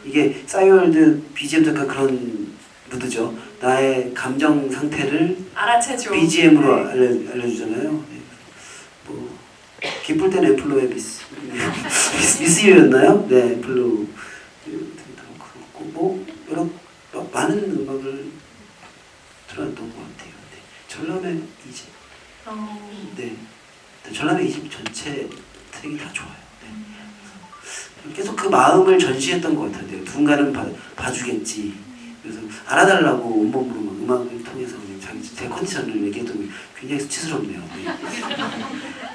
이게 싸이월드 BGM도 약간 그런 무드죠. 나의 감정 상태를 알아채죠. BGM으로 알려주잖아요. 네. 뭐 기쁠 땐 애플로의 미스유였나요? 네, 애플로 그렇고 뭐 여러 많은 음악을 들었던 것 같아요. 전람회 이집. 어, 네. 전람회 이집 전체 트랙이 다 좋아요. 네. 계속 그 마음을 전시했던 것 같아요. 누군가는 봐주겠지. 그래서 알아달라고 온몸으로 막 음악을 통해서 그냥 제 컨디션을 얘기해도 굉장히 수치스럽네요. 네.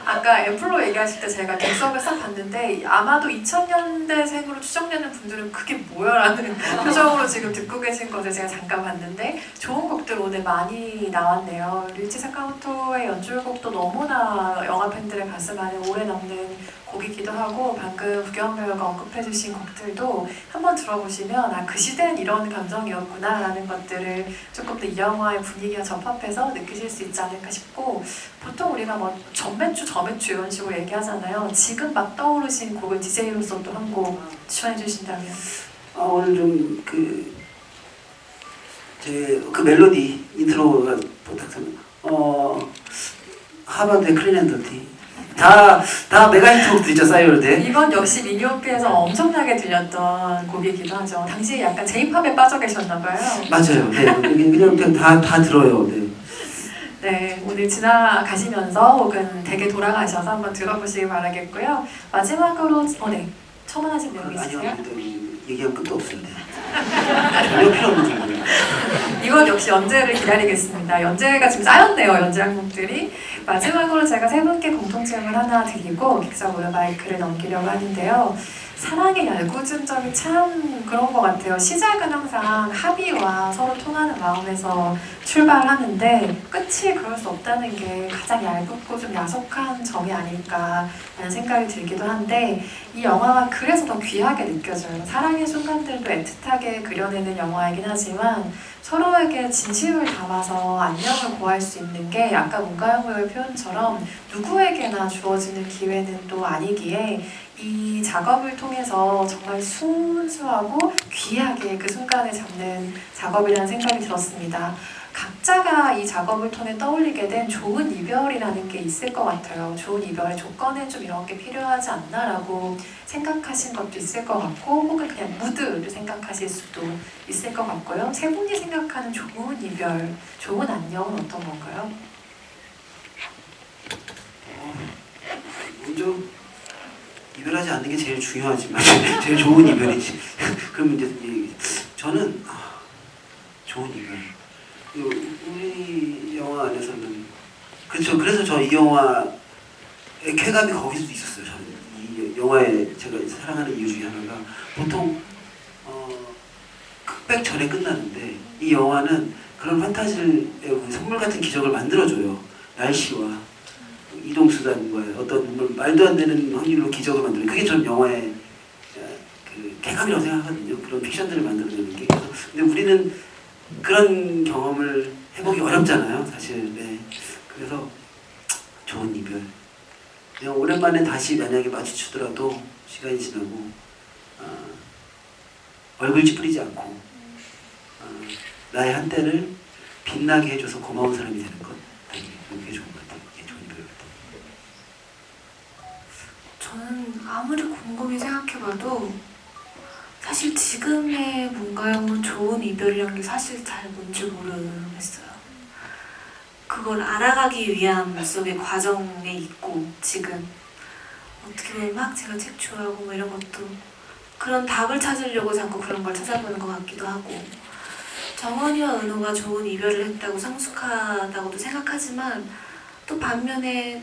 아까 앰플로 얘기하실 때 제가 객석을 싹 봤는데 아마도 2000년대생으로 추정되는 분들은 그게 뭐야라는 표정으로 지금 듣고 계신 것을 제가 잠깐 봤는데 좋은 곡들 오늘 많이 나왔네요. 류이치 사카모토의 연주곡도 너무나 영화 팬들의 가슴 안에 오래 남는 곡이기도 하고 방금 구경 배우가 언급해주신 곡들도 한번 들어보시면 아, 그 시대엔 이런 감정이었구나 라는 것들을 조금 더 이 영화의 분위기와 접합해서 느끼실 수 있지 않을까 싶고 보통 우리가 뭐 전매추 저매추 이런 식으로 얘기하잖아요. 지금 막 떠오르신 곡을 DJ로서 또 한 곡 추천해 주신다면 오늘 좀 그 멜로디 인트로가 부탁드립니다. 하버드의 클린 앤 더티 다 메가 히트곡들이죠. 싸이월드. 이건 역시 미니홈피에서 엄청나게 들렸던 곡이기도 하죠. 당시에 약간 제이팝에 빠져 계셨나봐요. 맞아요. 네. 그냥 다 들어요. 네. 네, 오늘 지나가시면서 혹은 댁에 돌아가셔서 한번 들어보시기 바라겠고요. 마지막으로 네, 첨언하신 내용 있으세요? 아니요. 얘기할 끝도 없어요. 네. 전혀 필요 없는 정보예요. 이건 역시 연재를 기다리겠습니다. 연재가 지금 쌓였네요. 연재 항목들이. 마지막으로 제가 세 분께 공통 질문 하나 드리고 객석으로 마이크를 넘기려고 하는데요. 사랑의 얄궂은 점이 참 그런 것 같아요. 시작은 항상 합의와 서로 통하는 마음에서 출발하는데 끝이 그럴 수 없다는 게 가장 얄궂고 좀 야속한 점이 아닐까라는 생각이 들기도 한데 이 영화가 그래서 더 귀하게 느껴져요. 사랑의 순간들도 애틋하게 그려내는 영화이긴 하지만 서로에게 진심을 담아서 안녕을 고할 수 있는 게 아까 문가영 배우의 표현처럼 누구에게나 주어지는 기회는 또 아니기에 이 작업을 통해서 정말 순수하고 귀하게 그 순간을 잡는 작업이라는 생각이 들었습니다. 각자가 이 작업을 통해 떠올리게 된 좋은 이별이라는 게 있을 것 같아요. 좋은 이별의 조건에 좀 이런 게 필요하지 않나라고 생각하신 것도 있을 것 같고 혹은 그냥 무드를 생각하실 수도 있을 것 같고요. 세 분이 생각하는 좋은 이별, 좋은 안녕은 어떤 건가요? 먼저 이별하지 않는 게 제일 중요하지만 제일 좋은 이별이지. 그럼 이제 저는 좋은 이별. 우리 영화 안에서는 그렇죠. 그래서 저 이 영화의 쾌감이 거기서도 있었어요. 저는 이 영화에 제가 사랑하는 이유 중에 하나가 보통 흑백 전에 끝나는데 이 영화는 그런 판타지를 선물 같은 기적을 만들어줘요. 날씨와 이동수단과의 어떤 말도 안 되는 확률로 기적을 만드는 그게 전 영화의 그 쾌감이라고 생각하거든요. 그런 픽션들을 만들어내는 게. 근데 우리는 그런 경험을 해보기 어렵잖아요, 사실. 네. 그래서 좋은 이별. 그냥 오랜만에 다시 만약에 마주치더라도 시간이 지나고 얼굴 찌푸리지 않고 나의 한때를 빛나게 해줘서 고마운 사람이 되는 것. 그게 좋은 것 같아요. 그게 좋은 이별 같아요. 저는 아무리 곰곰이 생각해봐도 사실 지금의 문가영은 좋은 이별이란 게 사실 잘 뭔지 모르겠어요. 그걸 알아가기 위한 속의 과정에 있고 지금 어떻게 보면 막 제가 책 좋아하고 뭐 이런 것도 그런 답을 찾으려고 자꾸 그런 걸 찾아보는 것 같기도 하고 정원이와 은호가 좋은 이별을 했다고 성숙하다고도 생각하지만 또 반면에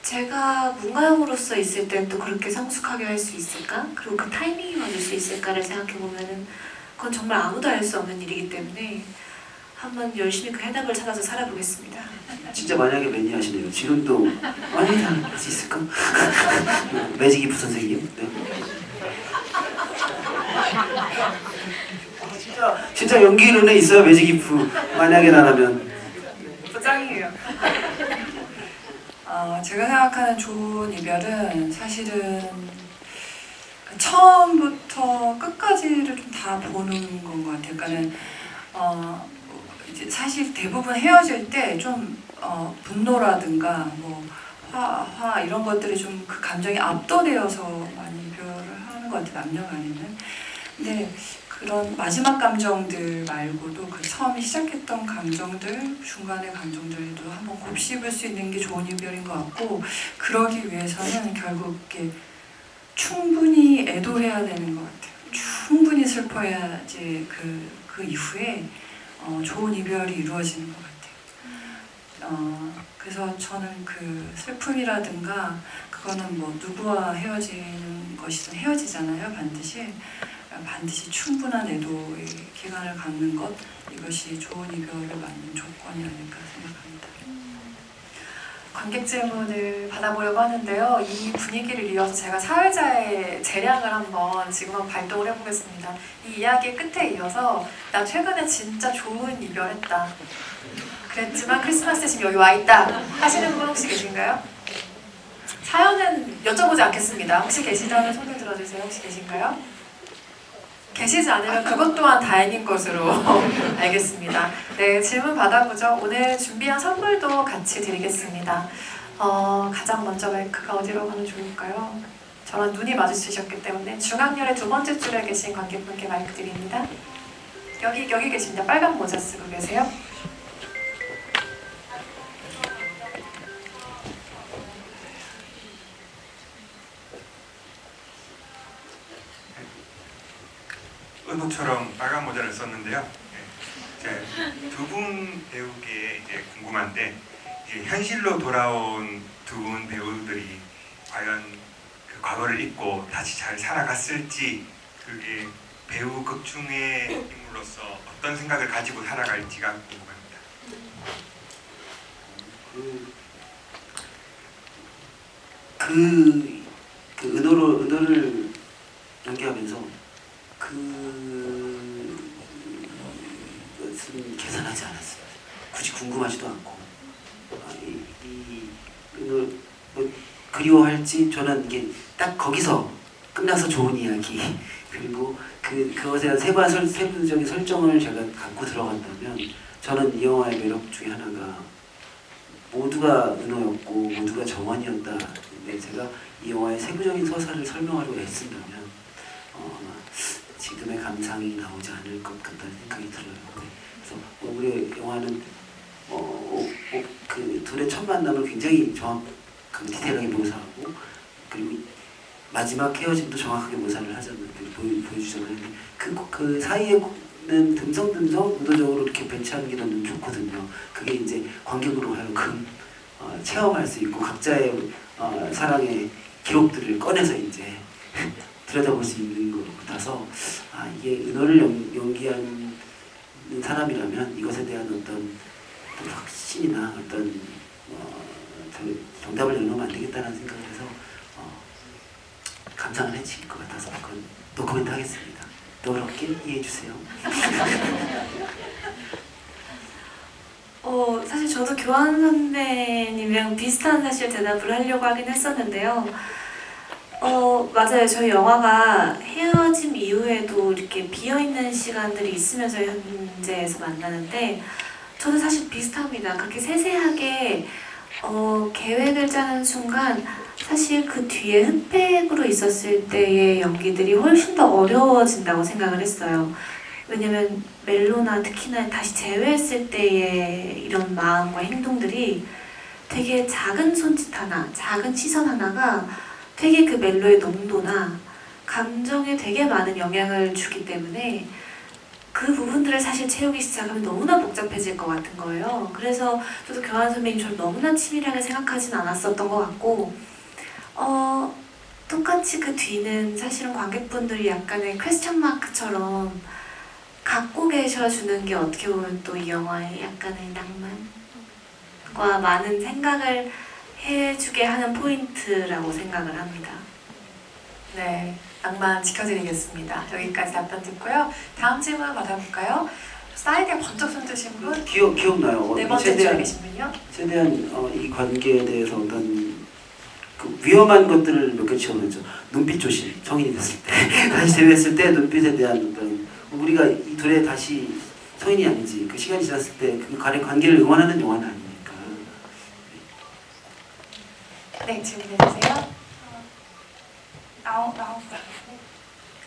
제가 문가영으로서 있을 땐 또 그렇게 성숙하게 할 수 있을까? 그리고 그 타이밍이 맞을 수 있을까를 생각해보면은 그건 정말 아무도 알 수 없는 일이기 때문에 한번 열심히 그 해답을 찾아서 살아보겠습니다. 진짜 만약에 매니아시네요. 지금도 많이 할 수 있을까? 매직 이프 선생님. 네. 진짜 연기 눈에 있어요. 매직 이프. 만약에 나라면. 부장이에요. 제가 생각하는 좋은 이별은 사실은 처음부터 끝까지를 좀 다 보는 건 것 같아요. 그러니까는 이제 사실 대부분 헤어질 때 좀 분노라든가 뭐 화 이런 것들이 좀 그 감정이 압도되어서 많이 이별을 하는 것 같아요. 남녀간에는. 근데 그런 마지막 감정들 말고도 그 처음 시작했던 감정들, 중간의 감정들도 한번 곱씹을 수 있는 게 좋은 이별인 것 같고, 그러기 위해서는 결국 이렇게 충분히 애도해야 되는 것 같아요. 충분히 슬퍼야지 그 이후에 좋은 이별이 이루어지는 것 같아요. 그래서 저는 그 슬픔이라든가 그거는 뭐 누구와 헤어지는 것이든 헤어지잖아요. 반드시 충분한 애도의 기간을 갖는 것, 이것이 좋은 이별을 맞는 조건이 아닐까 생각합니다. 관객 질문을 받아보려고 하는데요. 이 분위기를 이어서 제가 사회자의 재량을 한번 발동을 해보겠습니다. 이 이야기의 끝에 이어서 나 최근에 진짜 좋은 이별했다. 그랬지만 크리스마스 때 지금 여기 와 있다 하시는 분 혹시 계신가요? 사연은 여쭤보지 않겠습니다. 혹시 계시다면 손을 들어주세요. 혹시 계신가요? 계시지 않으면 그것 또한 다행인 것으로 알겠습니다. 네, 질문 받아보죠. 오늘 준비한 선물도 같이 드리겠습니다. 가장 먼저 마이크가 어디로 가면 좋을까요? 저랑 눈이 마주치셨기 때문에 중앙열의 두 번째 줄에 계신 관객분께 마이크 드립니다. 여기 계십니다. 빨간 모자 쓰고 계세요. 은호처럼 빨간 모자를 썼는데요. 두 분 배우께 이제 궁금한데, 이제 현실로 돌아온 두 분 배우들이 과연 그 과거를 잊고 다시 잘 살아갔을지, 그게 배우 극중의 인물로서 어떤 생각을 가지고 살아갈지가 궁금합니다. 그 은호를 연기하면서 그것은 계산하지 않았어요. 굳이 궁금하지도 않고 뭐 그리워할지, 저는 이게 딱 거기서 끝나서 좋은 이야기 그리고 그것에 대한 세부적인 설정을 제가 갖고 들어간다면, 저는 이 영화의 매력 중에 하나가 모두가 은호였고 모두가 정원이었다. 근데 제가 이 영화의 세부적인 서사를 설명하려고 애쓴다면 지금의 감상이 나오지 않을 것 같다는 생각이 들어요. 그래서 우리 영화는 그 둘의 첫 만남을 굉장히 정확하게 디테일하게 묘사하고, 그리고 마지막 헤어짐도 정확하게 묘사를 하잖아요. 보여주잖아요. 그 사이에는 듬성듬성 의도적으로 이렇게 배치하는 게 너무 좋거든요. 그게 이제 관객으로 하여금 체험할 수 있고 각자의 사랑의 기록들을 꺼내서 이제 들여다볼 수 있는 것 같아서, 이게 은호를 연기하는 사람이라면 이것에 대한 어떤 확신이나 어떤 정답을 내놓으면 안 되겠다는 생각을 해서 감상을 해칠 것 같아서 그건 노코멘트 하겠습니다. 너그럽게 이해해 주세요. 사실 저도 교환 선배님이랑 비슷한 사실 대답을 하려고 하긴 했었는데요. 맞아요. 저희 영화가 헤어짐 이후에도 이렇게 비어있는 시간들이 있으면서 현재에서 만나는데, 저도 사실 비슷합니다. 그렇게 세세하게 계획을 짜는 순간 사실 그 뒤에 흑백으로 있었을 때의 연기들이 훨씬 더 어려워진다고 생각을 했어요. 왜냐면 멜로나 특히나 다시 재회했을 때의 이런 마음과 행동들이 되게 작은 손짓 하나, 작은 시선 하나가 되게 그 멜로의 농도나 감정에 되게 많은 영향을 주기 때문에 그 부분들을 사실 채우기 시작하면 너무나 복잡해질 것 같은 거예요. 그래서 저도 교환 선배님 저를 너무나 치밀하게 생각하진 않았었던 것 같고, 똑같이 그 뒤는 사실은 관객분들이 약간의 퀘스천 마크처럼 갖고 계셔주는 게 어떻게 보면 또 이 영화의 약간의 낭만과 많은 생각을 해주게 하는 포인트라고 생각을 합니다. 네, 낭만 지켜드리겠습니다. 여기까지 답변 듣고요. 다음 질문 받아볼까요? 사이드에 번쩍 손 드신 분? 기억나요? 네 번째 줄에 계신 분이요? 최대한 이 관계에 대해서 어떤 그 위험한 것들을 몇 개 지원했죠. 눈빛 조심. 성인이 됐을 때 다시 재회했을 때 눈빛에 대한 어떤, 우리가 이 둘의 다시 성인이 아니지 그 시간이 지났을 때 그 관계를 응원하는 영화는 아니니까. 네, 질문해주세요.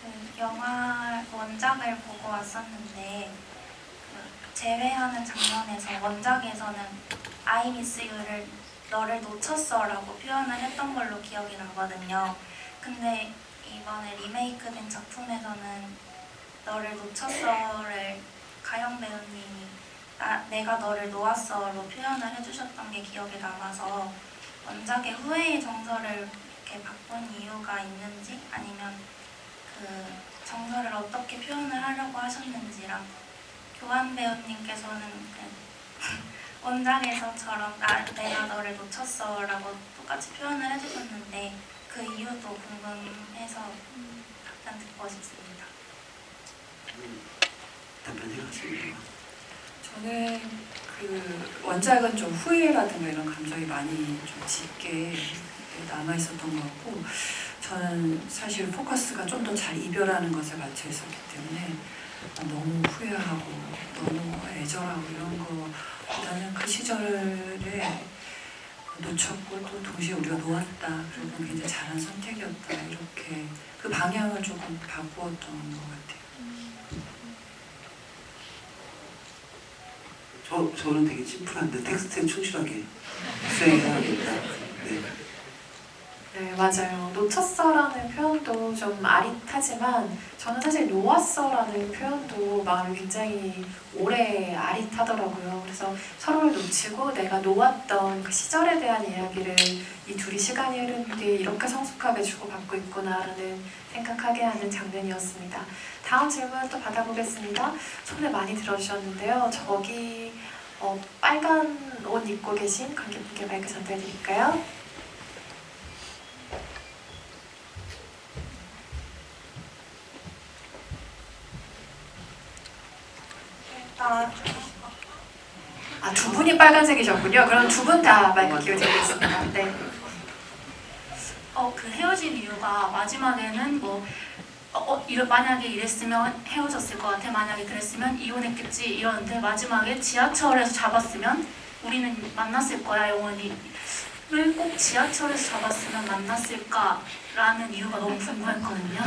그 영화 원작을 보고 왔었는데 그 재회하는 장면에서 원작에서는 I miss you를 너를 놓쳤어라고 표현을 했던 걸로 기억이 나거든요. 근데 이번에 리메이크된 작품에서는 너를 놓쳤어를 가영 배우님이 내가 너를 놓았어로 표현을 해주셨던 게 기억에 남아서 원작의 후회의 정서를 이렇게 바꾼 이유가 있는지 아니면 그 정서를 어떻게 표현을 하려고 하셨는지랑 교환 배우님께서는 그 원작에서처럼 내가 너를 놓쳤어라고 똑같이 표현을 해주셨는데 그 이유도 궁금해서 답변 듣고 싶습니다. 답변 생각하십니까? 저는 그 원작은 좀 후회라든가 이런 감정이 많이 좀 짙게 남아 있었던 것 같고, 저는 사실 포커스가 좀 더 잘 이별하는 것에 맞춰 있었기 때문에 너무 후회하고 너무 애절하고 이런 거보다는 그 시절에 놓쳤고 또 동시에 우리가 놓았다, 그리고 굉장히 잘한 선택이었다, 이렇게 그 방향을 조금 바꾸었던 것 같아요. 저는 되게 심플한데 텍스트에 충실하게 수행해야겠다. 네. 네, 맞아요. 놓쳤어라는 표현도 좀 아릿하지만 저는 사실 놓았어라는 표현도 마음이 굉장히 오래 아릿하더라고요. 그래서 서로를 놓치고 내가 놓았던 그 시절에 대한 이야기를 이 둘이 시간이 흐른 뒤에 이렇게 성숙하게 주고받고 있구나라는 생각하게 하는 장면이었습니다. 다음 질문 또 받아보겠습니다. 손을 많이 들어주셨는데요. 저기 빨간 옷 입고 계신 관객분께 마이크 전달해드릴까요? 두 분이 빨간색이셨군요. 그럼 두 분 다 마이크 기울여드리겠습니다. 네. 그 헤어진 이유가 마지막에는 만약에 이랬으면 헤어졌을 것 같아, 만약에 그랬으면 이혼했겠지 이러는데 마지막에 지하철에서 잡았으면 우리는 만났을 거야 영원히. 왜 꼭 지하철에서 잡았으면 만났을까라는 이유가 너무 궁금했거든요.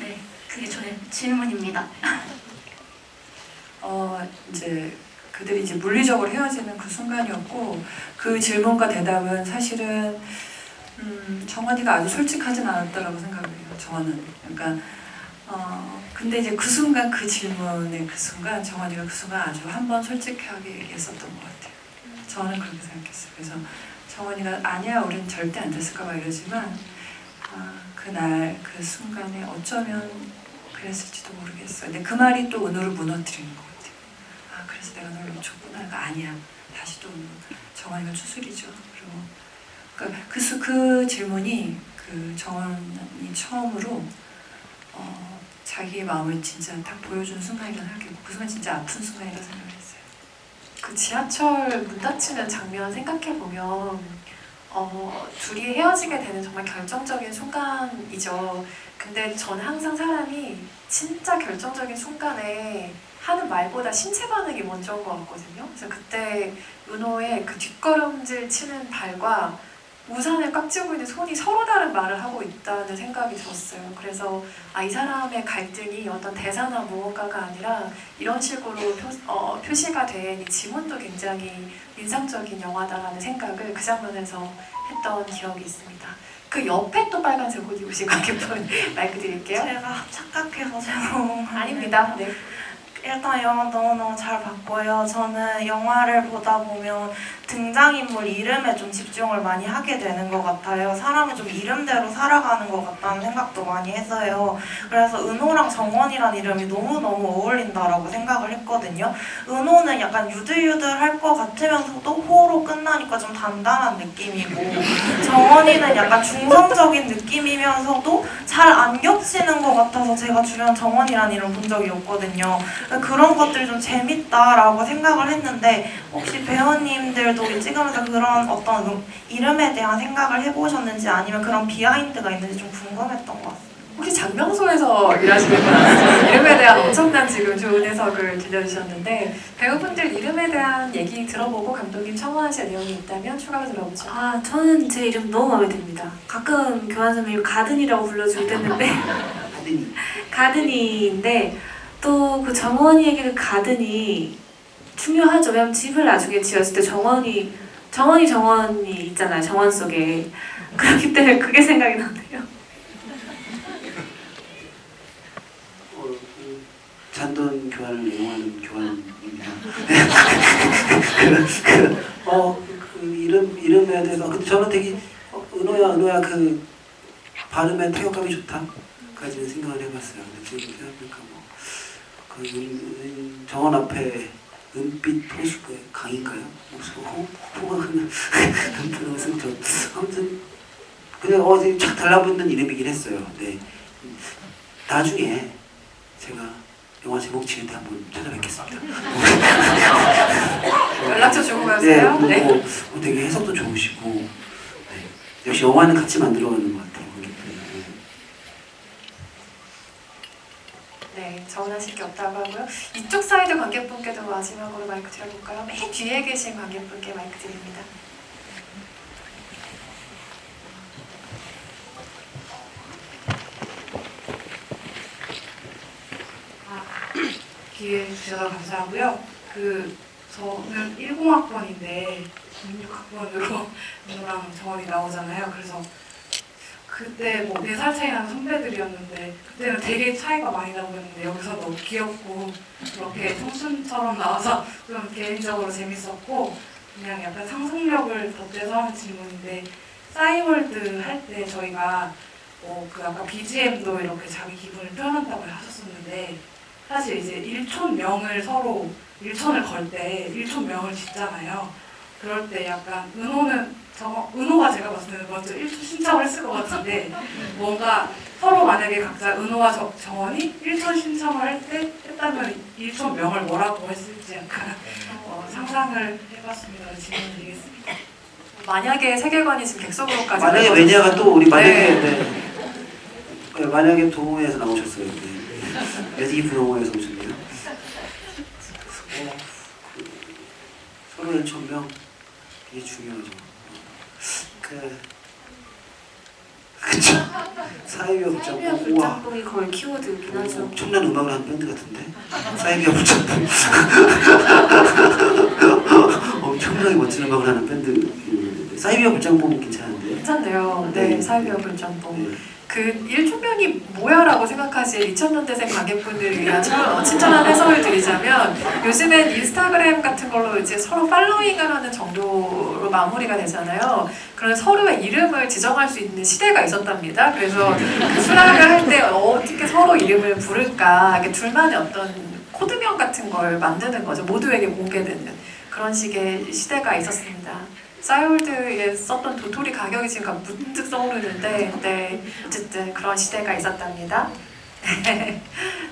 네, 그게 저의 질문입니다. 이제 그들이 이제 물리적으로 헤어지는 그 순간이었고, 그 질문과 대답은 사실은 정원이가 아주 솔직하진 않았다라고 생각해요. 저는. 그러니까 근데 이제 그 순간, 그 질문의 그 순간, 정원이가 그 순간 아주 한 번 솔직하게 얘기했었던 것 같아요. 저는 그렇게 생각했어요. 그래서 정원이가 아니야, 우린 절대 안 됐을까 봐 이러지만 그날 그 순간에 어쩌면 그랬을지도 모르겠어요. 근데 그 말이 또 은호를 무너뜨리는 것 같아요. 그래서 내가 널 놓쳤구나. 그러니까 아니야. 다시 또 정원이가 추스리죠. 그리고 그러니까 그 질문이 그 정원이 처음으로 자기의 마음을 진짜 딱 보여준 순간이라 생각했고, 그 순간 진짜 아픈 순간이라 생각했어요. 그 지하철 문 닫히는 장면 생각해보면 둘이 헤어지게 되는 정말 결정적인 순간이죠. 근데 저는 항상 사람이 진짜 결정적인 순간에 하는 말보다 신체 반응이 먼저인 것 같거든요. 그래서 그때 은호의 그 뒷걸음질 치는 발과 우산을 꽉 쥐고 있는 손이 서로 다른 말을 하고 있다는 생각이 들었어요. 그래서 이 사람의 갈등이 어떤 대사나 무언가가 아니라 이런 식으로 표시가 된 이 지문도 굉장히 인상적인 영화다라는 생각을 그 장면에서 했던 기억이 있습니다. 그 옆에 또 빨간색 옷 입으신 관객분 마이크 드릴게요. 제가 착각해서 죄송합니다. 아닙니다. 네. 일단 영화 너무너무 잘 봤고요. 저는 영화를 보다 보면 등장인물 이름에 좀 집중을 많이 하게 되는 것 같아요. 사람은 좀 이름대로 살아가는 것 같다는 생각도 많이 해서요. 그래서 은호랑 정원이라는 이름이 너무너무 어울린다라고 생각을 했거든요. 은호는 약간 유들유들할 것 같으면서도 호로 끝나니까 좀 단단한 느낌이고, 정원이는 약간 중성적인 느낌이면서도 잘 안 겹치는 것 같아서 제가 주변 정원이라는 이름 본 적이 없거든요. 그런 것들이 좀 재밌다라고 생각을 했는데, 혹시 배우님들도 찍으면서 그런 어떤 이름에 대한 생각을 해보셨는지 아니면 그런 비하인드가 있는지 좀 궁금했던 것 같습니다. 혹시 장명소에서 일하시는 분 아니세요? 이름에 대한 엄청난 지금 좋은 해석을 들려주셨는데, 배우분들 이름에 대한 얘기 들어보고 감독님 첨언하실 내용이 있다면 추가로 들어보죠. 저는 제 이름 너무 마음에 듭니다. 가끔 교환 선배님 가든이라고 불러주기도 했는데 가든이인데 또 그 정원이에게 그 가든이 중요하죠. 왜냐면 집을 나중에 지었을 때 정원이 있잖아요. 정원 속에. 그렇기 때문에 그게 생각이 나네요. 잔돈 교환을 이용하는 교환입니다. 그 이름에 대해서 근데 저는 되게 은호야 그 발음에 타격감이 좋다까지는 생각을 해봤어요. 근데 지금 생각해보니까 그 정원 앞에 은빛 호수의 강인가요? 호가 흐르는 은빛 아무튼 그냥 어디 착 달라붙는 이름이긴 했어요. 네. 나중에 제가 영화 제목 지을 때 한번 찾아뵙겠습니다. 연락처 주고 가세요. 네, 되게 해석도 좋으시고 네. 역시 영화는 같이 만들어가는 것 같아요. 네, 정원하실 게 없다고 하고요. 이쪽 사이드 관객분께도 마지막으로 마이크 드려볼까요? 맨 뒤에 계신 관객분께 마이크 드립니다. 기회 주셔서 감사하고요. 저는 10학번인데 16학번으로 은호랑 정원이 나오잖아요. 그래서 그때 뭐 4살 차이 나는 선배들이었는데 그때는 되게 차이가 많이 나 보였는데 여기서 너무 귀엽고 그렇게 청춘처럼 나와서 좀 개인적으로 재밌었고 그냥 약간 상상력을 덧대서 하는 질문인데 싸이월드 할 때 저희가 그 아까 BGM도 이렇게 자기 기분을 표현한다고 하셨었는데 사실 이제 일촌명을 서로 일촌을 걸 때 일촌명을 짓잖아요. 그럴 때 약간 은호가 제가 봤을 때는 먼저 일촌 신청을 했을 것 같은데 뭔가 서로 만약에 각자 은호와 정원이 일촌 신청을 할 때 했다면 일촌명을 뭐라고 했을지 약간 상상을 해봤습니다. 질문 드리겠습니다. 만약에 세계관이 지금 객석으로까지 만약에 매니아가 또 우리 만약에 동호회에서 나오셨어요. 매직이 분홍호에서 오셨네요. 서로 일천명 이게 중요하죠. 그쵸. 사이비와 불짬뽕. 우와. 불짬뽕이 거의 키워드이긴 하죠. 엄청난 음악을 하는 밴드 같은데. 사이비와 불짬뽕. 엄청나게 멋진 음악을 하는 밴드. 사이비와 불짬뽕 괜찮은데. 괜찮네요. 네, 사이비와 불짬뽕. 네. 그 일초면이 뭐야라고 생각하실 2000년대생 관객분들을 위한 친절한 해석을 드리자면 요즘엔 인스타그램 같은 걸로 이제 서로 팔로잉을 하는 정도로 마무리가 되잖아요. 그런 서로의 이름을 지정할 수 있는 시대가 있었답니다. 그래서 그 수락을 할 때 어떻게 서로 이름을 부를까 이렇게 둘만의 어떤 코드명 같은 걸 만드는 거죠. 모두에게 공개되는 그런 식의 시대가 있었습니다. 싸이월드에 썼던 도토리 가격이 지금 문득 떠오르는데 네, 어쨌든 그런 시대가 있었답니다.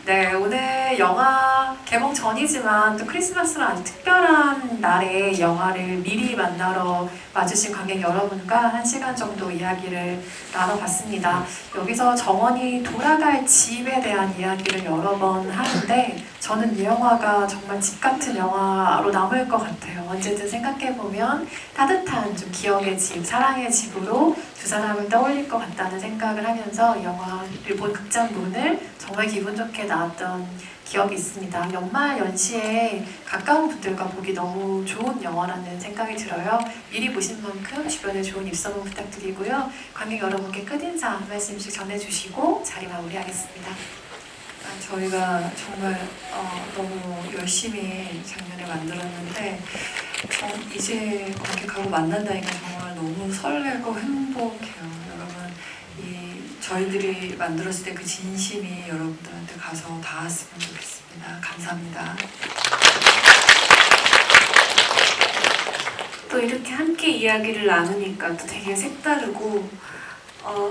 네, 오늘 영화 개봉 전이지만 또 크리스마스는 아주 특별한 날에 영화를 미리 만나러 와주신 관객 여러분과 1시간 정도 이야기를 나눠봤습니다. 여기서 정원이 돌아갈 집에 대한 이야기를 여러 번 하는데 저는 이 영화가 정말 집 같은 영화로 남을 것 같아요. 언제든 생각해보면 따뜻한 좀 기억의 집, 사랑의 집으로 두 사람을 떠올릴 것 같다는 생각을 하면서 영화를 본 극장문을 정말 기분 좋게 나왔던 기억이 있습니다. 연말 연시에 가까운 분들과 보기 너무 좋은 영화라는 생각이 들어요. 미리 보신 만큼 주변에 좋은 입소문 부탁드리고요. 관객 여러분께 끝인사 한 말씀씩 전해주시고 자리 마무리하겠습니다. 저희가 정말 너무 열심히 작년에 만들었는데 이제 관객하고 만난다니까 정말 너무 설레고 행복해요. 여러분 저희들이 만들었을 때 그 진심이 여러분들한테 가서 닿았으면 좋겠습니다. 감사합니다. 또 이렇게 함께 이야기를 나누니까 또 되게 색다르고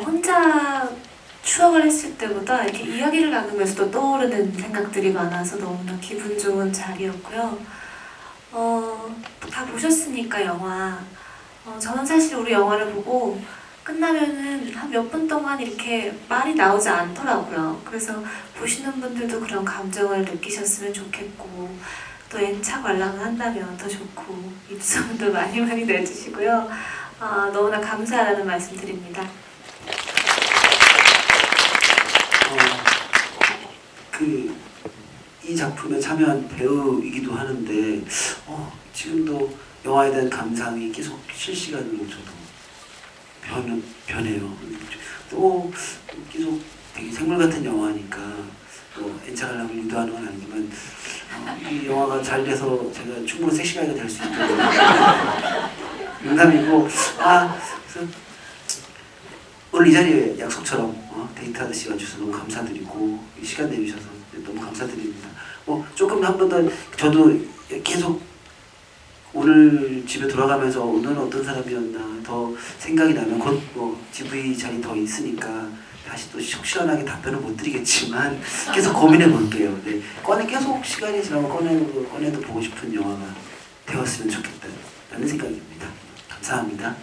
혼자 추억을 했을 때보다 이렇게 이야기를 나누면서 또 떠오르는 생각들이 많아서 너무나 기분 좋은 자리였고요. 다 보셨으니까 영화. 저는 사실 우리 영화를 보고 끝나면은 한 몇 분 동안 이렇게 말이 나오지 않더라고요. 그래서 보시는 분들도 그런 감정을 느끼셨으면 좋겠고 또 N차 관람을 한다면 더 좋고 입소문도 많이 내주시고요. 너무나 감사하다는 말씀 드립니다. 이 작품에 참여한 배우이기도 하는데 지금도 영화에 대한 감상이 계속 실시간으로 저도 변해요. 또 계속 되게 생물 같은 영화니까 뭐 엔차갈락을 유도하는 건 아니지만 이 영화가 잘 돼서 제가 충분히 섹시가이가 될 수 있도록 농담이고 그래서 오늘 이 자리에 약속처럼 데이트하듯이 와주셔서 너무 감사드리고 이 시간 내주셔서 너무 감사드립니다. 조금 한 번 더 저도 계속 오늘 집에 돌아가면서 오늘은 어떤 사람이었나 더 생각이 나면 곧 GV 자리 더 있으니까 다시 또 시원하게 답변을 못 드리겠지만 계속 고민해 볼게요. 네. 계속 시간이 지나면 꺼내도 보고 싶은 영화가 되었으면 좋겠다는 생각입니다. 감사합니다.